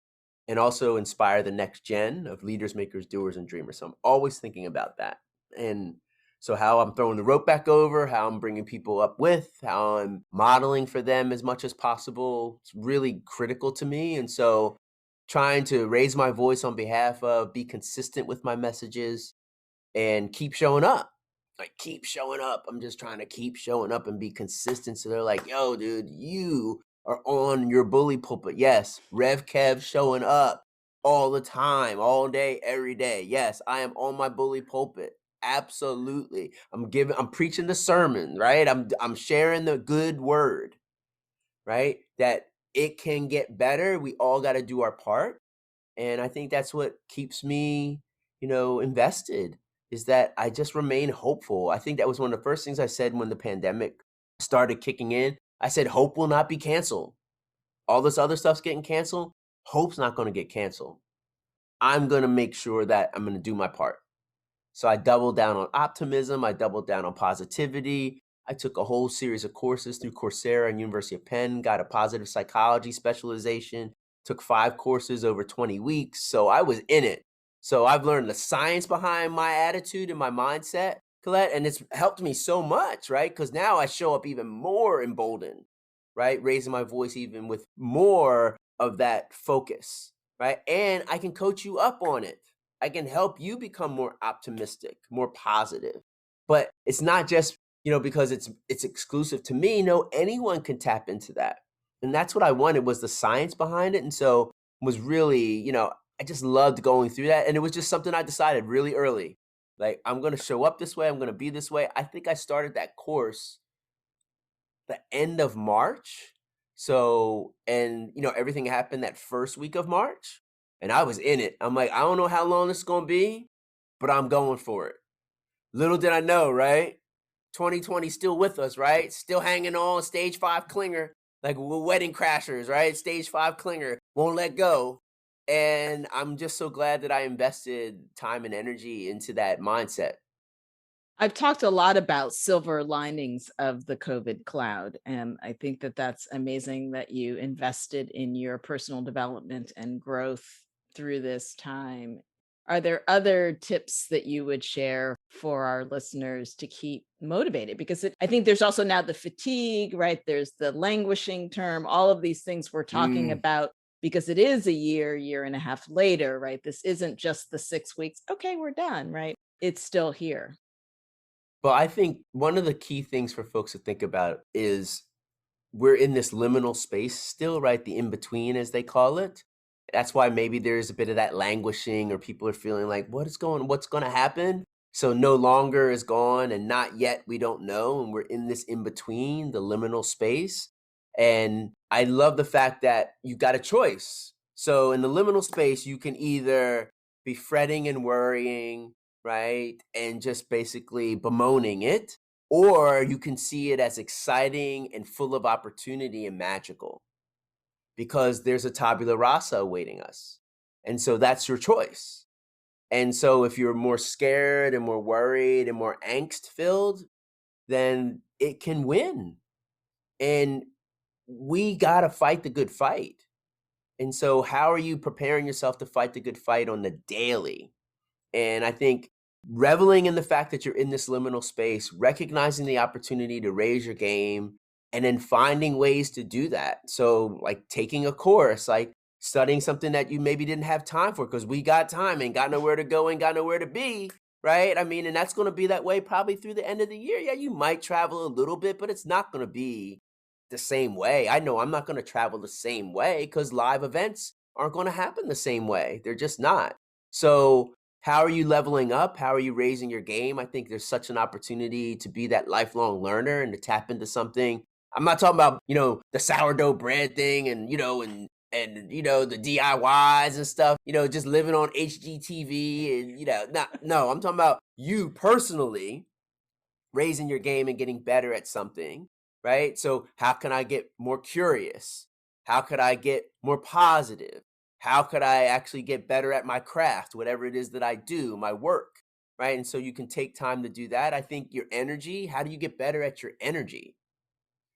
and also inspire the next gen of leaders, makers, doers, and dreamers. So I'm always thinking about that. And so how I'm throwing the rope back over, how I'm bringing people up with, how I'm modeling for them as much as possible, it's really critical to me. And so trying to raise my voice on behalf of, be consistent with my messages, and keep showing up. Like, keep showing up. I'm just trying to keep showing up and be consistent. So they're like, yo, dude, you are on your bully pulpit. Yes, Rev Kev showing up all the time, all day, every day. Yes, I am on my bully pulpit. Absolutely. I'm preaching the sermon, right? I'm sharing the good word, right? That it can get better. We all got to do our part. And I think that's what keeps me, invested, is that I just remain hopeful. I think that was one of the first things I said when the pandemic started kicking in. I said, hope will not be canceled. All this other stuff's getting canceled. Hope's not going to get canceled. I'm going to make sure that I'm going to do my part. So I doubled down on optimism. I doubled down on positivity. I took a whole series of courses through Coursera and University of Penn, got a positive psychology specialization, took 5 courses over 20 weeks. So I was in it. So I've learned the science behind my attitude and my mindset, Colette, and it's helped me so much, right? Because now I show up even more emboldened, right? Raising my voice even with more of that focus, right? And I can coach you up on it. I can help you become more optimistic, more positive. But it's not just, because it's exclusive to me. No, anyone can tap into that. And that's what I wanted, was the science behind it. And so was really, I just loved going through that. And it was just something I decided really early. Like, I'm going to show up this way. I'm going to be this way. I think I started that course the end of March. So, and everything happened that first week of March, and I was in it. I'm like, I don't know how long this is going to be, but I'm going for it. Little did I know, right? 2020 still with us, right? Still hanging on, stage 5 clinger, like we're wedding crashers, right? Stage 5 clinger, won't let go. And I'm just so glad that I invested time and energy into that mindset. I've talked a lot about silver linings of the COVID cloud, and I think that that's amazing that you invested in your personal development and growth through this time. Are there other tips that you would share for our listeners to keep motivated? Because I think there's also now the fatigue, right? There's the languishing term, all of these things we're talking Mm. about, because it is a year and a half later, right? This isn't just the 6 weeks. Okay, we're done, right? It's still here. But I think one of the key things for folks to think about is we're in this liminal space still, right? The in between, as they call it. That's why maybe there's a bit of that languishing, or people are feeling like, what's going to happen? So no longer is gone, and not yet, we don't know. And we're in this in between, the liminal space. And I love the fact that you got a choice. So in the liminal space, you can either be fretting and worrying, right? And just basically bemoaning it, or you can see it as exciting and full of opportunity and magical, because there's a tabula rasa awaiting us. And so that's your choice. And so if you're more scared and more worried and more angst filled, then it can win. And we got to fight the good fight. And so how are you preparing yourself to fight the good fight on the daily? And I think reveling in the fact that you're in this liminal space, recognizing the opportunity to raise your game, and then finding ways to do that. So, like taking a course, like studying something that you maybe didn't have time for because we got time and got nowhere to go and got nowhere to be, right? I mean, and that's going to be that way probably through the end of the year. Yeah, you might travel a little bit, but it's not going to be the same way. I know I'm not going to travel the same way because live events aren't going to happen the same way. They're just not. So, how are you leveling up? How are you raising your game? I think there's such an opportunity to be that lifelong learner and to tap into something. I'm not talking about, the sourdough bread thing and, the DIYs and stuff, just living on HGTV and, no, I'm talking about you personally raising your game and getting better at something, right? So how can I get more curious? How could I get more positive? How could I actually get better at my craft, whatever it is that I do, my work, right? And so you can take time to do that. I think your energy, how do you get better at your energy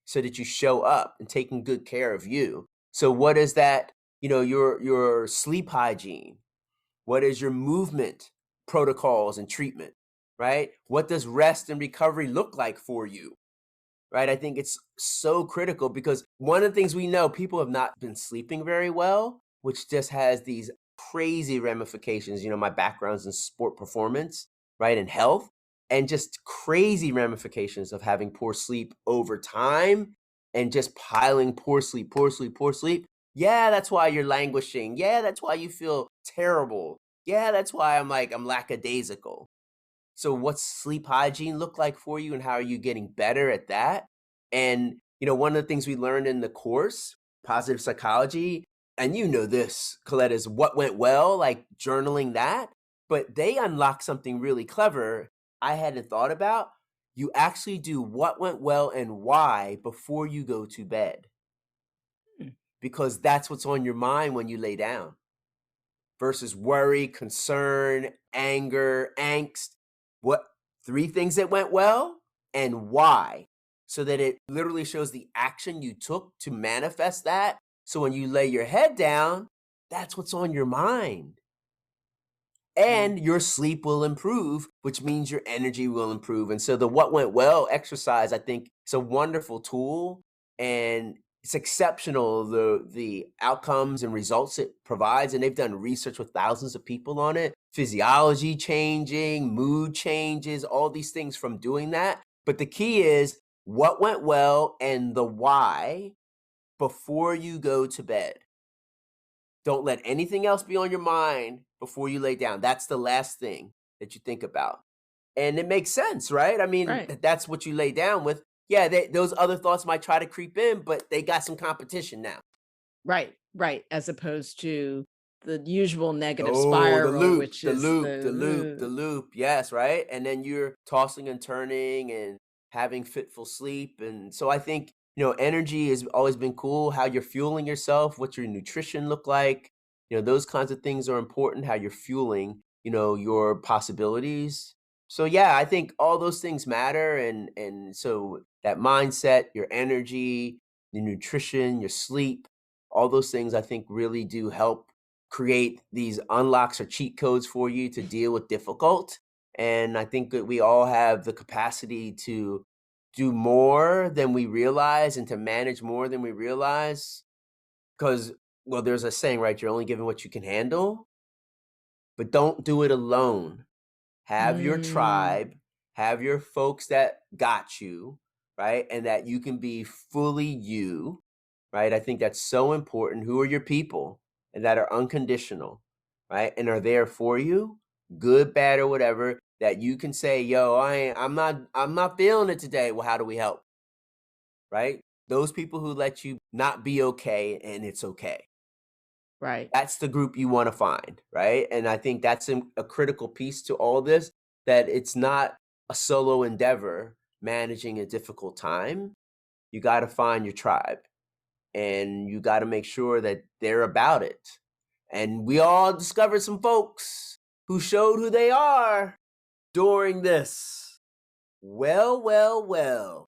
so that you show up and taking good care of you? So what is that, your sleep hygiene? What is your movement protocols and treatment, right? What does rest and recovery look like for you, right? I think it's so critical because one of the things we know, people have not been sleeping very well, which just has these crazy ramifications. My background's in sport performance, right? And health, and just crazy ramifications of having poor sleep over time and just piling poor sleep, poor sleep, poor sleep. Yeah, that's why you're languishing. Yeah, that's why you feel terrible. Yeah, that's why I'm lackadaisical. So what's sleep hygiene look like for you and how are you getting better at that? And, one of the things we learned in the course, positive psychology, and this, Colette, is what went well, like journaling that, but they unlock something really clever I hadn't thought about. You actually do what went well and why before you go to bed, Hmm. because that's what's on your mind when you lay down versus worry, concern, anger, angst. What three things that went well and why? So that it literally shows the action you took to manifest that. So when you lay your head down, that's what's on your mind. Mm. And your sleep will improve, which means your energy will improve. And so the what went well exercise, I think, is a wonderful tool and it's exceptional the outcomes and results it provides. And they've done research with thousands of people on it, physiology changing, mood changes, all these things from doing that. But the key is what went well and the why before you go to bed. Don't let anything else be on your mind before you lay down. That's the last thing that you think about. And it makes sense, right? I mean, Right. that's what you lay down with. Yeah, those other thoughts might try to creep in, but they got some competition now. Right. Right. As opposed to the usual negative Oh, the spiral, loop, which the is loop, the loop, the the loop. Yes, right? And then you're tossing and turning and having fitful sleep. And so I think, energy has always been cool. How you're fueling yourself, what's your nutrition look like? Those kinds of things are important, how you're fueling, your possibilities. So yeah, I think all those things matter. And so that mindset, your energy, your nutrition, your sleep, all those things I think really do help create these unlocks or cheat codes for you to deal with difficult. And I think that we all have the capacity to do more than we realize and to manage more than we realize. Because, well, there's a saying, right? You're only given what you can handle, but don't do it alone. Have your mm, tribe, have your folks that got you, right? And that you can be fully you, right? I think that's so important. Who are your people and that are unconditional, right? And are there for you, good, bad, or whatever, that you can say, yo, I'm not feeling it today. Well, how do we help? Right? Those people who let you not be okay and it's okay. right. That's the group you want to find, right? And I think that's a critical piece to all this, that it's not a solo endeavor managing a difficult time. You got to find your tribe and you got to make sure that they're about it. And we all discovered some folks who showed who they are during this. Well, well, well.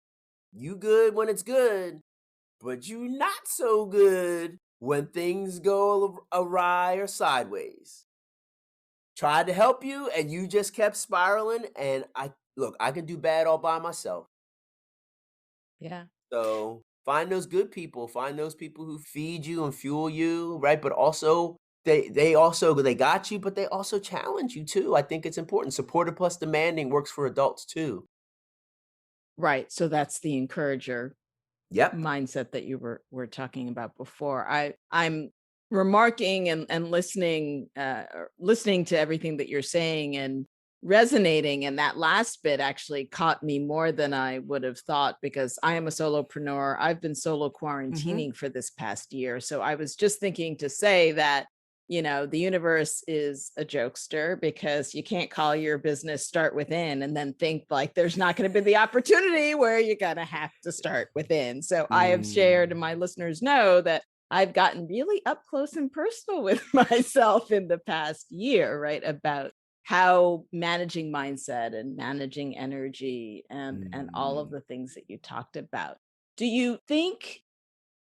You good when it's good, but you not so good when things go awry or sideways. tried to help you and you just kept spiraling. And I can do bad all by myself. Yeah. So find those good people, find those people who feed you and fuel you, right? But also they got you, but they also challenge you too. I think it's important. Supportive plus demanding works for adults too. Right. So that's the encourager Yep. mindset that you were talking about before. I'm remarking and listening listening to everything that you're saying and resonating, and that last bit actually caught me more than I would have thought, because I am a solopreneur. I've been solo Hmm. quarantining for this past year. So I was just thinking to say that, the universe is a jokester, because you can't call your business Start Within and then think like there's not going to be the opportunity where you're going to have to start within. So I have shared, and Mm, my listeners know that I've gotten really up close and personal with myself in the past year, right? About how managing mindset and managing energy and all of mm. the things that you talked about. Do you think,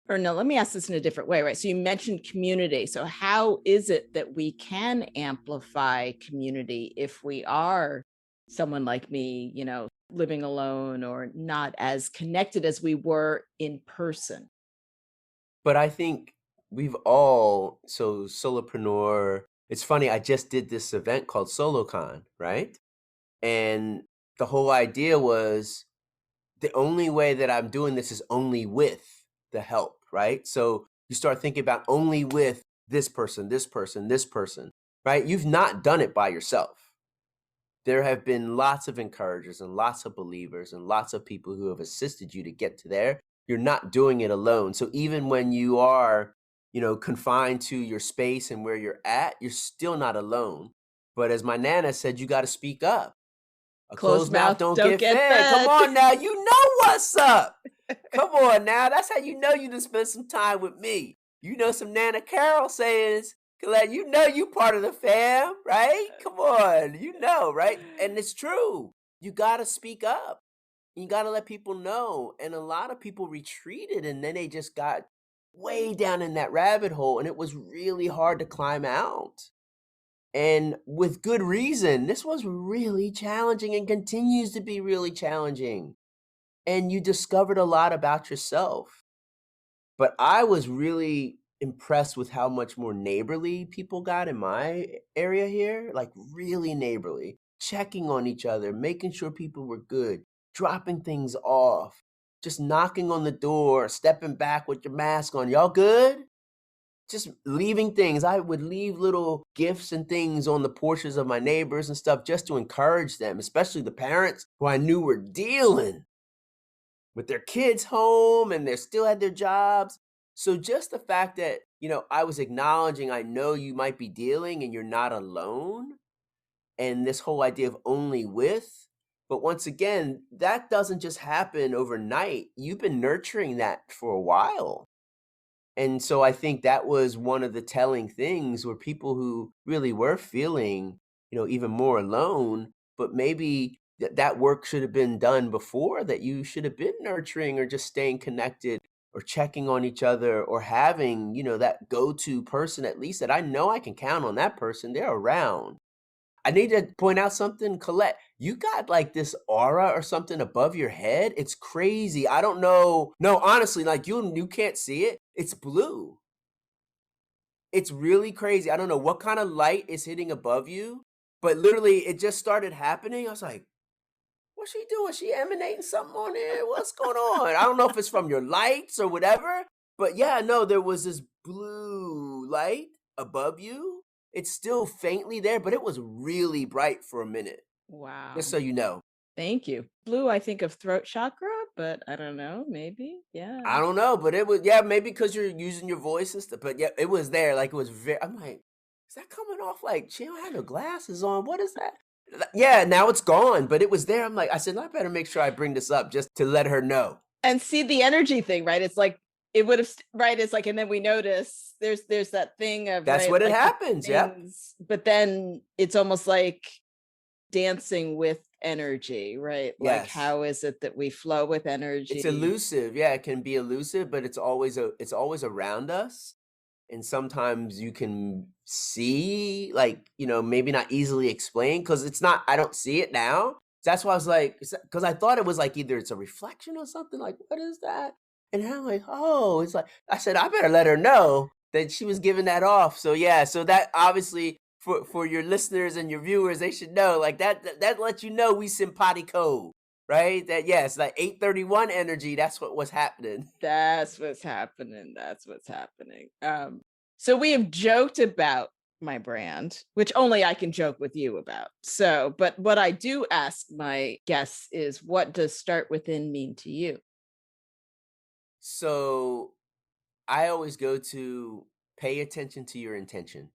or no, let me ask this in a different way, right? So you mentioned community. So how is it that we can amplify community if we are someone like me, living alone or not as connected as we were in person? But I think we've all so solopreneur. It's funny, I just did this event called SoloCon, right? And the whole idea was the only way that I'm doing this is only with the help, right? So you start thinking about only with this person, this person, this person, right? You've not done it by yourself. There have been lots of encouragers and lots of believers and lots of people who have assisted you to get to there. You're not doing it alone. So even when you are, confined to your space and where you're at, you're still not alone. But as my nana said, you got to speak up. A Closed closed mouth mouth don't don't get get fed. Come fed. on now, you know what's up. Come on now. That's how you know you done spent some time with me. You know some Nana Carroll sayings. Colette, you know you part of the fam, right? Come on. You know, right? And it's true. You gotta speak up. You gotta let people know. And a lot of people retreated and then they just got way down in that rabbit hole and it was really hard to climb out. And with good reason. This was really challenging and continues to be really challenging. And you discovered a lot about yourself. But I was really impressed with how much more neighborly people got in my area here, like really neighborly, checking on each other, making sure people were good, dropping things off, just knocking on the door, stepping back with your mask on. Y'all good? Just leaving things. I would leave little gifts and things on the porches of my neighbors and stuff just to encourage them, especially the parents who I knew were dealing with their kids home and they still had their jobs. So just the fact that, I was acknowledging, I know you might be dealing and you're not alone. And this whole idea of only with, but once again, that doesn't just happen overnight. You've been nurturing that for a while. And so I think that was one of the telling things where people who really were feeling, even more alone, but maybe that work should have been done before, that you should have been nurturing or just staying connected or checking on each other or having, that go-to person at least that I know I can count on that person. They're around. I need to point out something, Colette. You got like this aura or something above your head. It's crazy. I don't know. No, honestly, like you can't see it. It's blue. It's really crazy. I don't know what kind of light is hitting above you, but literally it just started happening. I was like, what's she doing? She emanating something on there? What's going on? I don't know if it's from your lights or whatever, but yeah, no, there was this blue light above you. It's still faintly there, but it was really bright for a minute. Just Wow. so you know. Thank you. Blue, I think of throat chakra, but I don't know. Maybe. Yeah. I don't know, but it was, yeah, maybe because you're using your voice and stuff, but yeah, it was there. Like it was very, I'm like, is that coming off like she don't have no glasses on? What is that? Yeah, now it's gone, but it was there. I'm like, I said, I better make sure I bring this up just to let her know. And see the energy thing, right? It's like it would have, right? It's like, and then we notice there's that thing of, That's right, what it like the happens. Yep. things, but then it's almost like dancing with energy, right? Like Yes. how is it that we flow with It's energy? elusive. Yeah, it can be elusive, but it's always around us. and sometimes you can see, like, maybe not easily explain because it's not, I don't see it now. That's why I was like, because I thought it was like either it's a reflection or something, like, what is that? And now I'm like, oh, it's like, I said, I better let her know that she was giving that off. So yeah, so that obviously for your listeners and your viewers, they should know, like, that lets you know we simpatico, right? That, yes, like 831 energy, that's what was happening. That's what's happening. That's what's happening. So we have joked about my brand, which only I can joke with you about. So, but what I do ask my guests is, what does start within mean to you? So I always go to pay attention to your intention.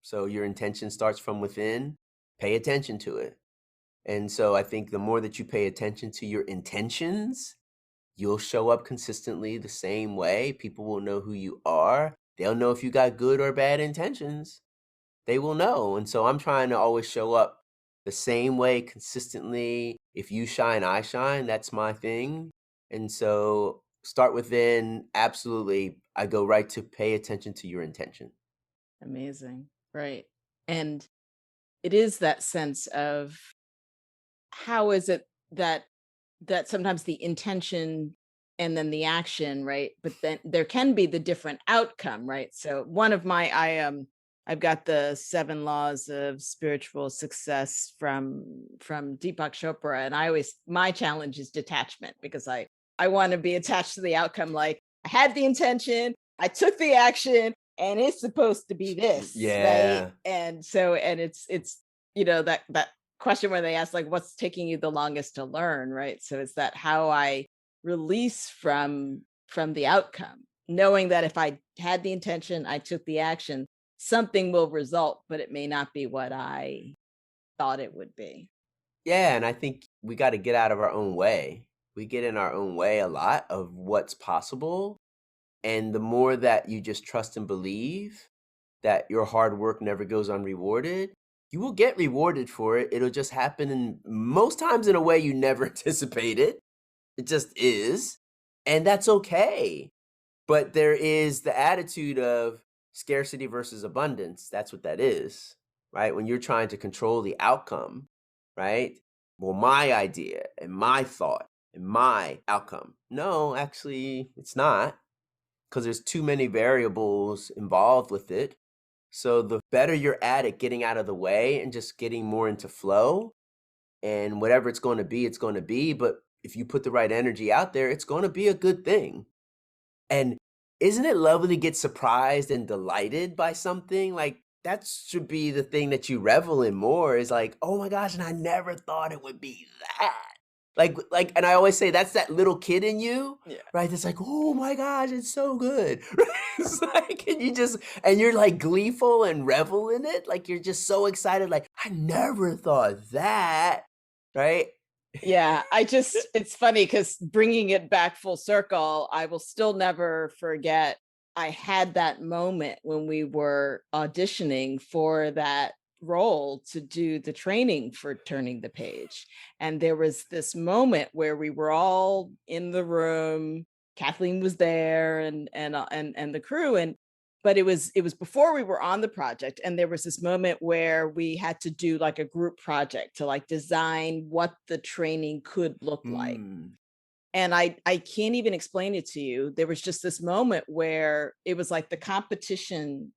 So your intention starts from within, pay attention to it. And so I think the more that you pay attention to your intentions, you'll show up consistently the same way. People will know who you are. They'll know if you got good or bad intentions. They will know. And so I'm trying to always show up the same way consistently. If you shine, I shine. That's my thing. And so start within. Absolutely. I go right to pay attention to your intention. Amazing. Right. And it is that sense of, how is it that sometimes the intention and then the action, right? But then there can be the different outcome, right? So one of my I've got the 7 laws of spiritual success from Deepak Chopra, and my challenge is detachment, because I want to be attached to the outcome. Like, I had the intention, I took the action, and it's supposed to be this, Yeah. right? And so, and it's that question where they ask, like, what's taking you the longest to learn, right? So it's that, how I release from the outcome, knowing that if I had the intention, I took the action, something will result, but it may not be what I thought it would be. Yeah. And I think we got to get out of our own way. We get in our own way a lot of what's possible. And the more that you just trust and believe that your hard work never goes unrewarded, you will get rewarded for it. It'll just happen, in most times, in a way you never anticipated. It just is. And that's okay. But there is the attitude of scarcity versus abundance. That's what that is, right? When you're trying to control the outcome, right? Well, my idea and my thought and my outcome. No, actually, it's not, because there's too many variables involved with it. So the better you're at getting out of the way and just getting more into flow, and whatever it's going to be, it's going to be. But if you put the right energy out there, it's going to be a good thing. And isn't it lovely to get surprised and delighted by something? Like, that should be the thing that you revel in more, is like, oh my gosh, and I never thought it would be that. Like, and I always say that's that little kid in you, Yeah. right? That's like, oh my gosh, it's so good. It's like, and you're like gleeful and revel in it. Like, you're just so excited. Like, I never thought that, right? Yeah, it's funny, because bringing it back full circle, I will still never forget, I had that moment when we were auditioning for that role to do the training for Turning the Page. And there was this moment where we were all in the room, Kathleen was there, and the crew, but it was before we were on the project, and there was this moment where we had to do like a group project to like design what the training could look like. And I can't even explain it to you. There was just this moment where it was like the competition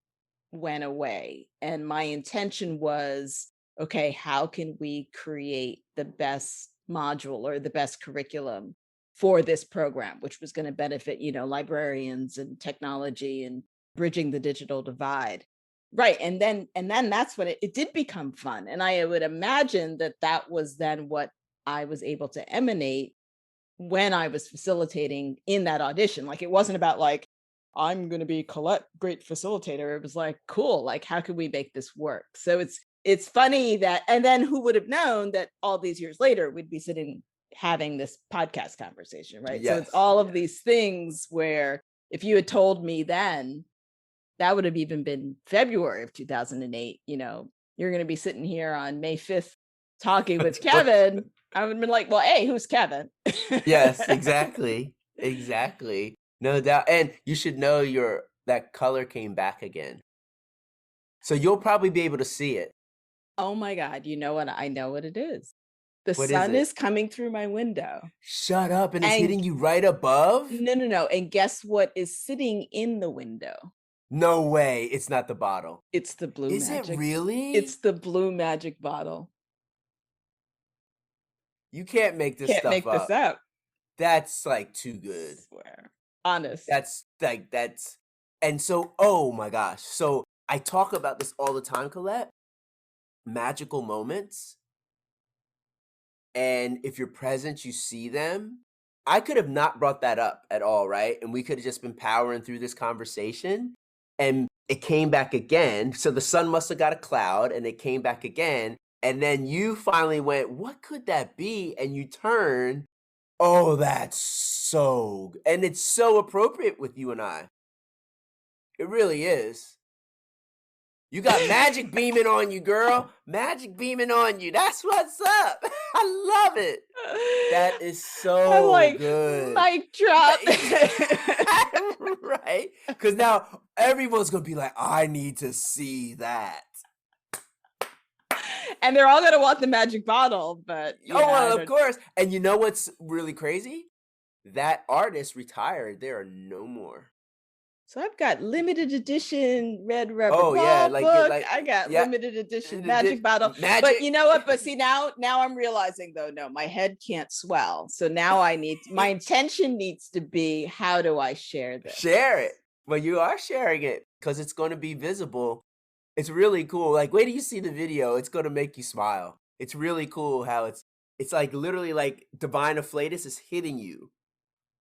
went away, and my intention was, okay, how can we create the best module or the best curriculum for this program, which was going to benefit, librarians and technology and bridging the digital divide. Right. And then that's when it did become fun. And I would imagine that was then what I was able to emanate when I was facilitating in that audition. Like, it wasn't about like, I'm going to be Colette, great facilitator. It was like, cool, like, how can we make this work? So it's funny that, and then who would have known that all these years later, we'd be sitting having this podcast conversation, right? Yes, so it's all of these things where, if you had told me then, that would have even been February of 2008, you're going to be sitting here on May 5th talking with Kevin. I would have been like, well, hey, who's Kevin? Yes, exactly. Exactly. No doubt. And you should know that color came back again. So you'll probably be able to see it. Oh my God, you know what? I know what it is. The What is sun it? is coming through my window. Shut up, and it's And hitting you right above? no. And guess what is sitting in the window? No way, it's not the bottle. It's the blue Is it magic. really? It's the blue magic bottle. You can't make this Can't stuff make this up. up. That's, like, too good. Swear. Honest. That's and so oh my gosh. So I talk about this all the time, Colette. Magical moments. And if you're present, you see them. I could have not brought that up at all, right? And we could have just been powering through this conversation. And it came back again. So the sun must have got a cloud and it came back again. And then you finally went, what could that be? And you turn, oh, that's so, and it's so appropriate with you and I. It really is. You got magic beaming on you, girl. Magic beaming on you. That's what's up. I love it. That is I'm so like, good. mic drop. Right? Because now everyone's going to be like, I need to see that. And they're all gonna want the magic bottle, but Oh, well, of course. And you know what's really crazy? That artist retired. There are no more. So I've got limited edition red rubber Oh, yeah, ball like book. like I got yeah. limited edition magic bottle. But Magic. you know what? But see now I'm realizing though, no, my head can't swell. So now I need my intention needs to be, how do I share this? Share it. Well, you are sharing it because it's going to be visible. It's really cool. Like, wait till you see the video. It's going to make you smile. It's really cool how it's like literally like divine afflatus is hitting you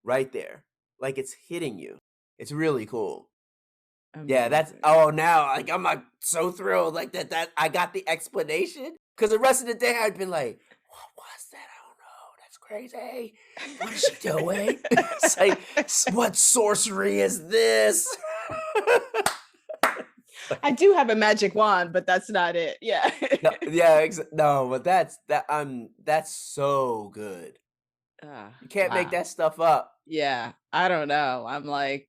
right there. Like it's hitting you. It's really cool. Yeah, that's now like I'm like so thrilled like that I got the explanation, because the rest of the day I'd been like, what was that? I don't know. That's crazy. What is she doing? It's like, what sorcery is this? I do have a magic wand, but that's not it. Yeah. No, but that's so good. You can't make that stuff up. Yeah, I don't know. I'm like,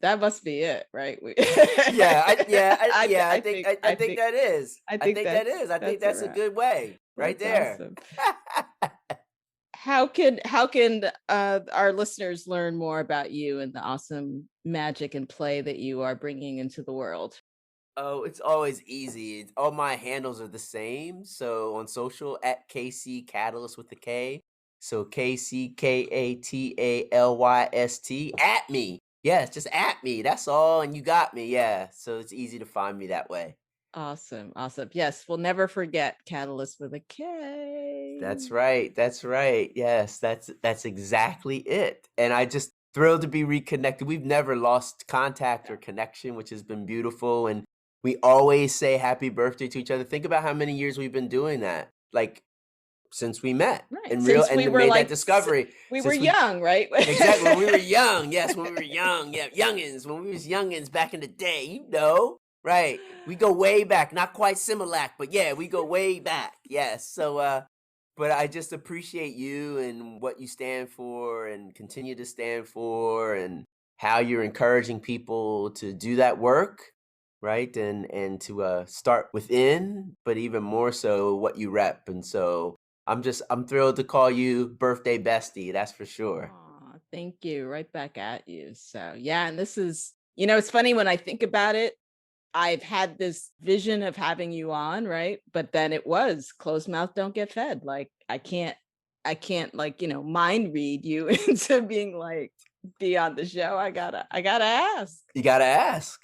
that must be it, right? I think that is. I think that is. I think that's a good way right there. Awesome. How can our listeners learn more about you and the awesome magic and play that you are bringing into the world? Oh, it's always easy. All my handles are the same. So on social at KC Catalyst with the K. So KCKATALYST at me. Yes, just at me. That's all. And you got me. Yeah. So it's easy to find me that way. Awesome. Yes, we'll never forget Catalyst with a K. That's right. Yes, that's exactly it. And I just thrilled to be reconnected. We've never lost contact or connection, which has been beautiful. And we always say happy birthday to each other. Think about how many years we've been doing that. Like since we met, right? And since we made that discovery. We were young, right? Exactly. When we were young. Yes, when we were young. Yeah, youngins. When we was youngins back in the day, right? We go way back. Not quite Similac, but yeah, we go way back. Yes. So, but I just appreciate you and what you stand for and continue to stand for, and how you're encouraging people to do that work. Right. And to start within, but even more so what you rep. And so I'm thrilled to call you birthday bestie. That's for sure. Aw, thank you. Right back at you. So yeah. And this is, it's funny when I think about it, I've had this vision of having you on, right? But then it was closed mouth, don't get fed. Like I can't like, mind read you into being like, be on the show. I gotta ask. You gotta ask.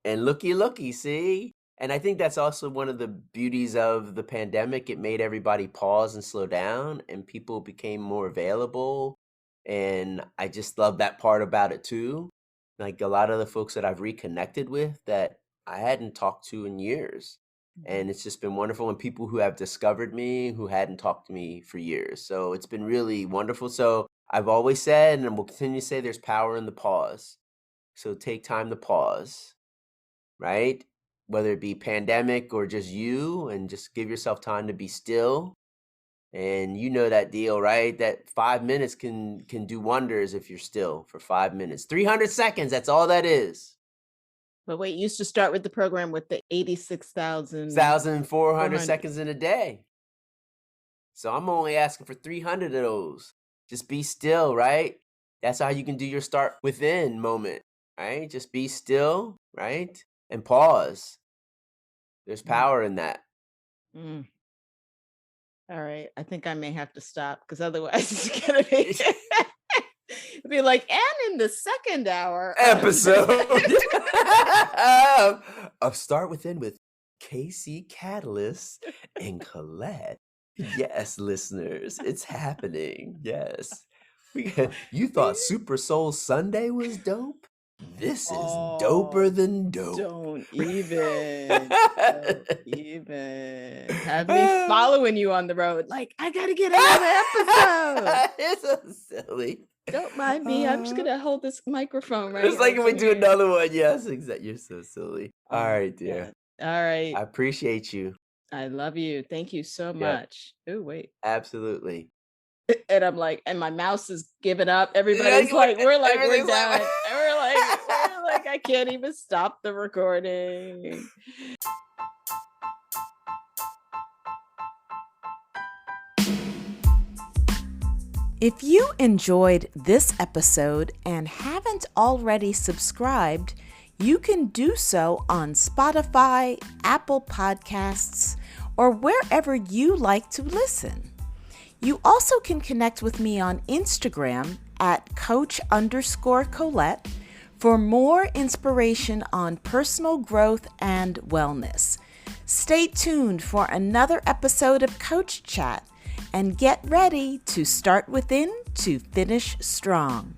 And looky, see? And I think that's also one of the beauties of the pandemic. It made everybody pause and slow down, and people became more available. And I just love that part about it too. Like a lot of the folks that I've reconnected with that I hadn't talked to in years. And it's just been wonderful. And people who have discovered me who hadn't talked to me for years. So it's been really wonderful. So I've always said, and will continue to say, there's power in the pause. So take time to pause. Right? Whether it be pandemic or just you, and just give yourself time to be still. And you know that deal, right? That 5 minutes can do wonders if you're still for 5 minutes. 300 seconds, that's all that is. But wait, you used to start with the program with the 86,000. 1,400 seconds in a day. So I'm only asking for 300 of those. Just be still, right? That's how you can do your start within moment, right? Just be still, right? And pause. There's power in that. Mm. All right. I think I may have to stop because otherwise it's going to be, be like, and in the second hour episode of Start Within with Casey Catalyst and Colette. Yes, listeners, it's happening. Yes. You thought Super Soul Sunday was dope? This is doper than dope. Don't even. Don't even. Have me following you on the road. Like, I got to get another episode. It's so silly. Don't mind me. I'm just going to hold this microphone right It's like if we do another one. Yes, exactly. You're so silly. All right, dear. God. All right. I appreciate you. I love you. Thank you so much. Oh, wait. Absolutely. And I'm like, and my mouse is giving up. Everybody's like, we're done. And we're like, I can't even stop the recording. If you enjoyed this episode and haven't already subscribed, you can do so on Spotify, Apple Podcasts, or wherever you like to listen. You also can connect with me on Instagram at Coach_Colette for more inspiration on personal growth and wellness. Stay tuned for another episode of Coach Chat and get ready to start within to finish strong.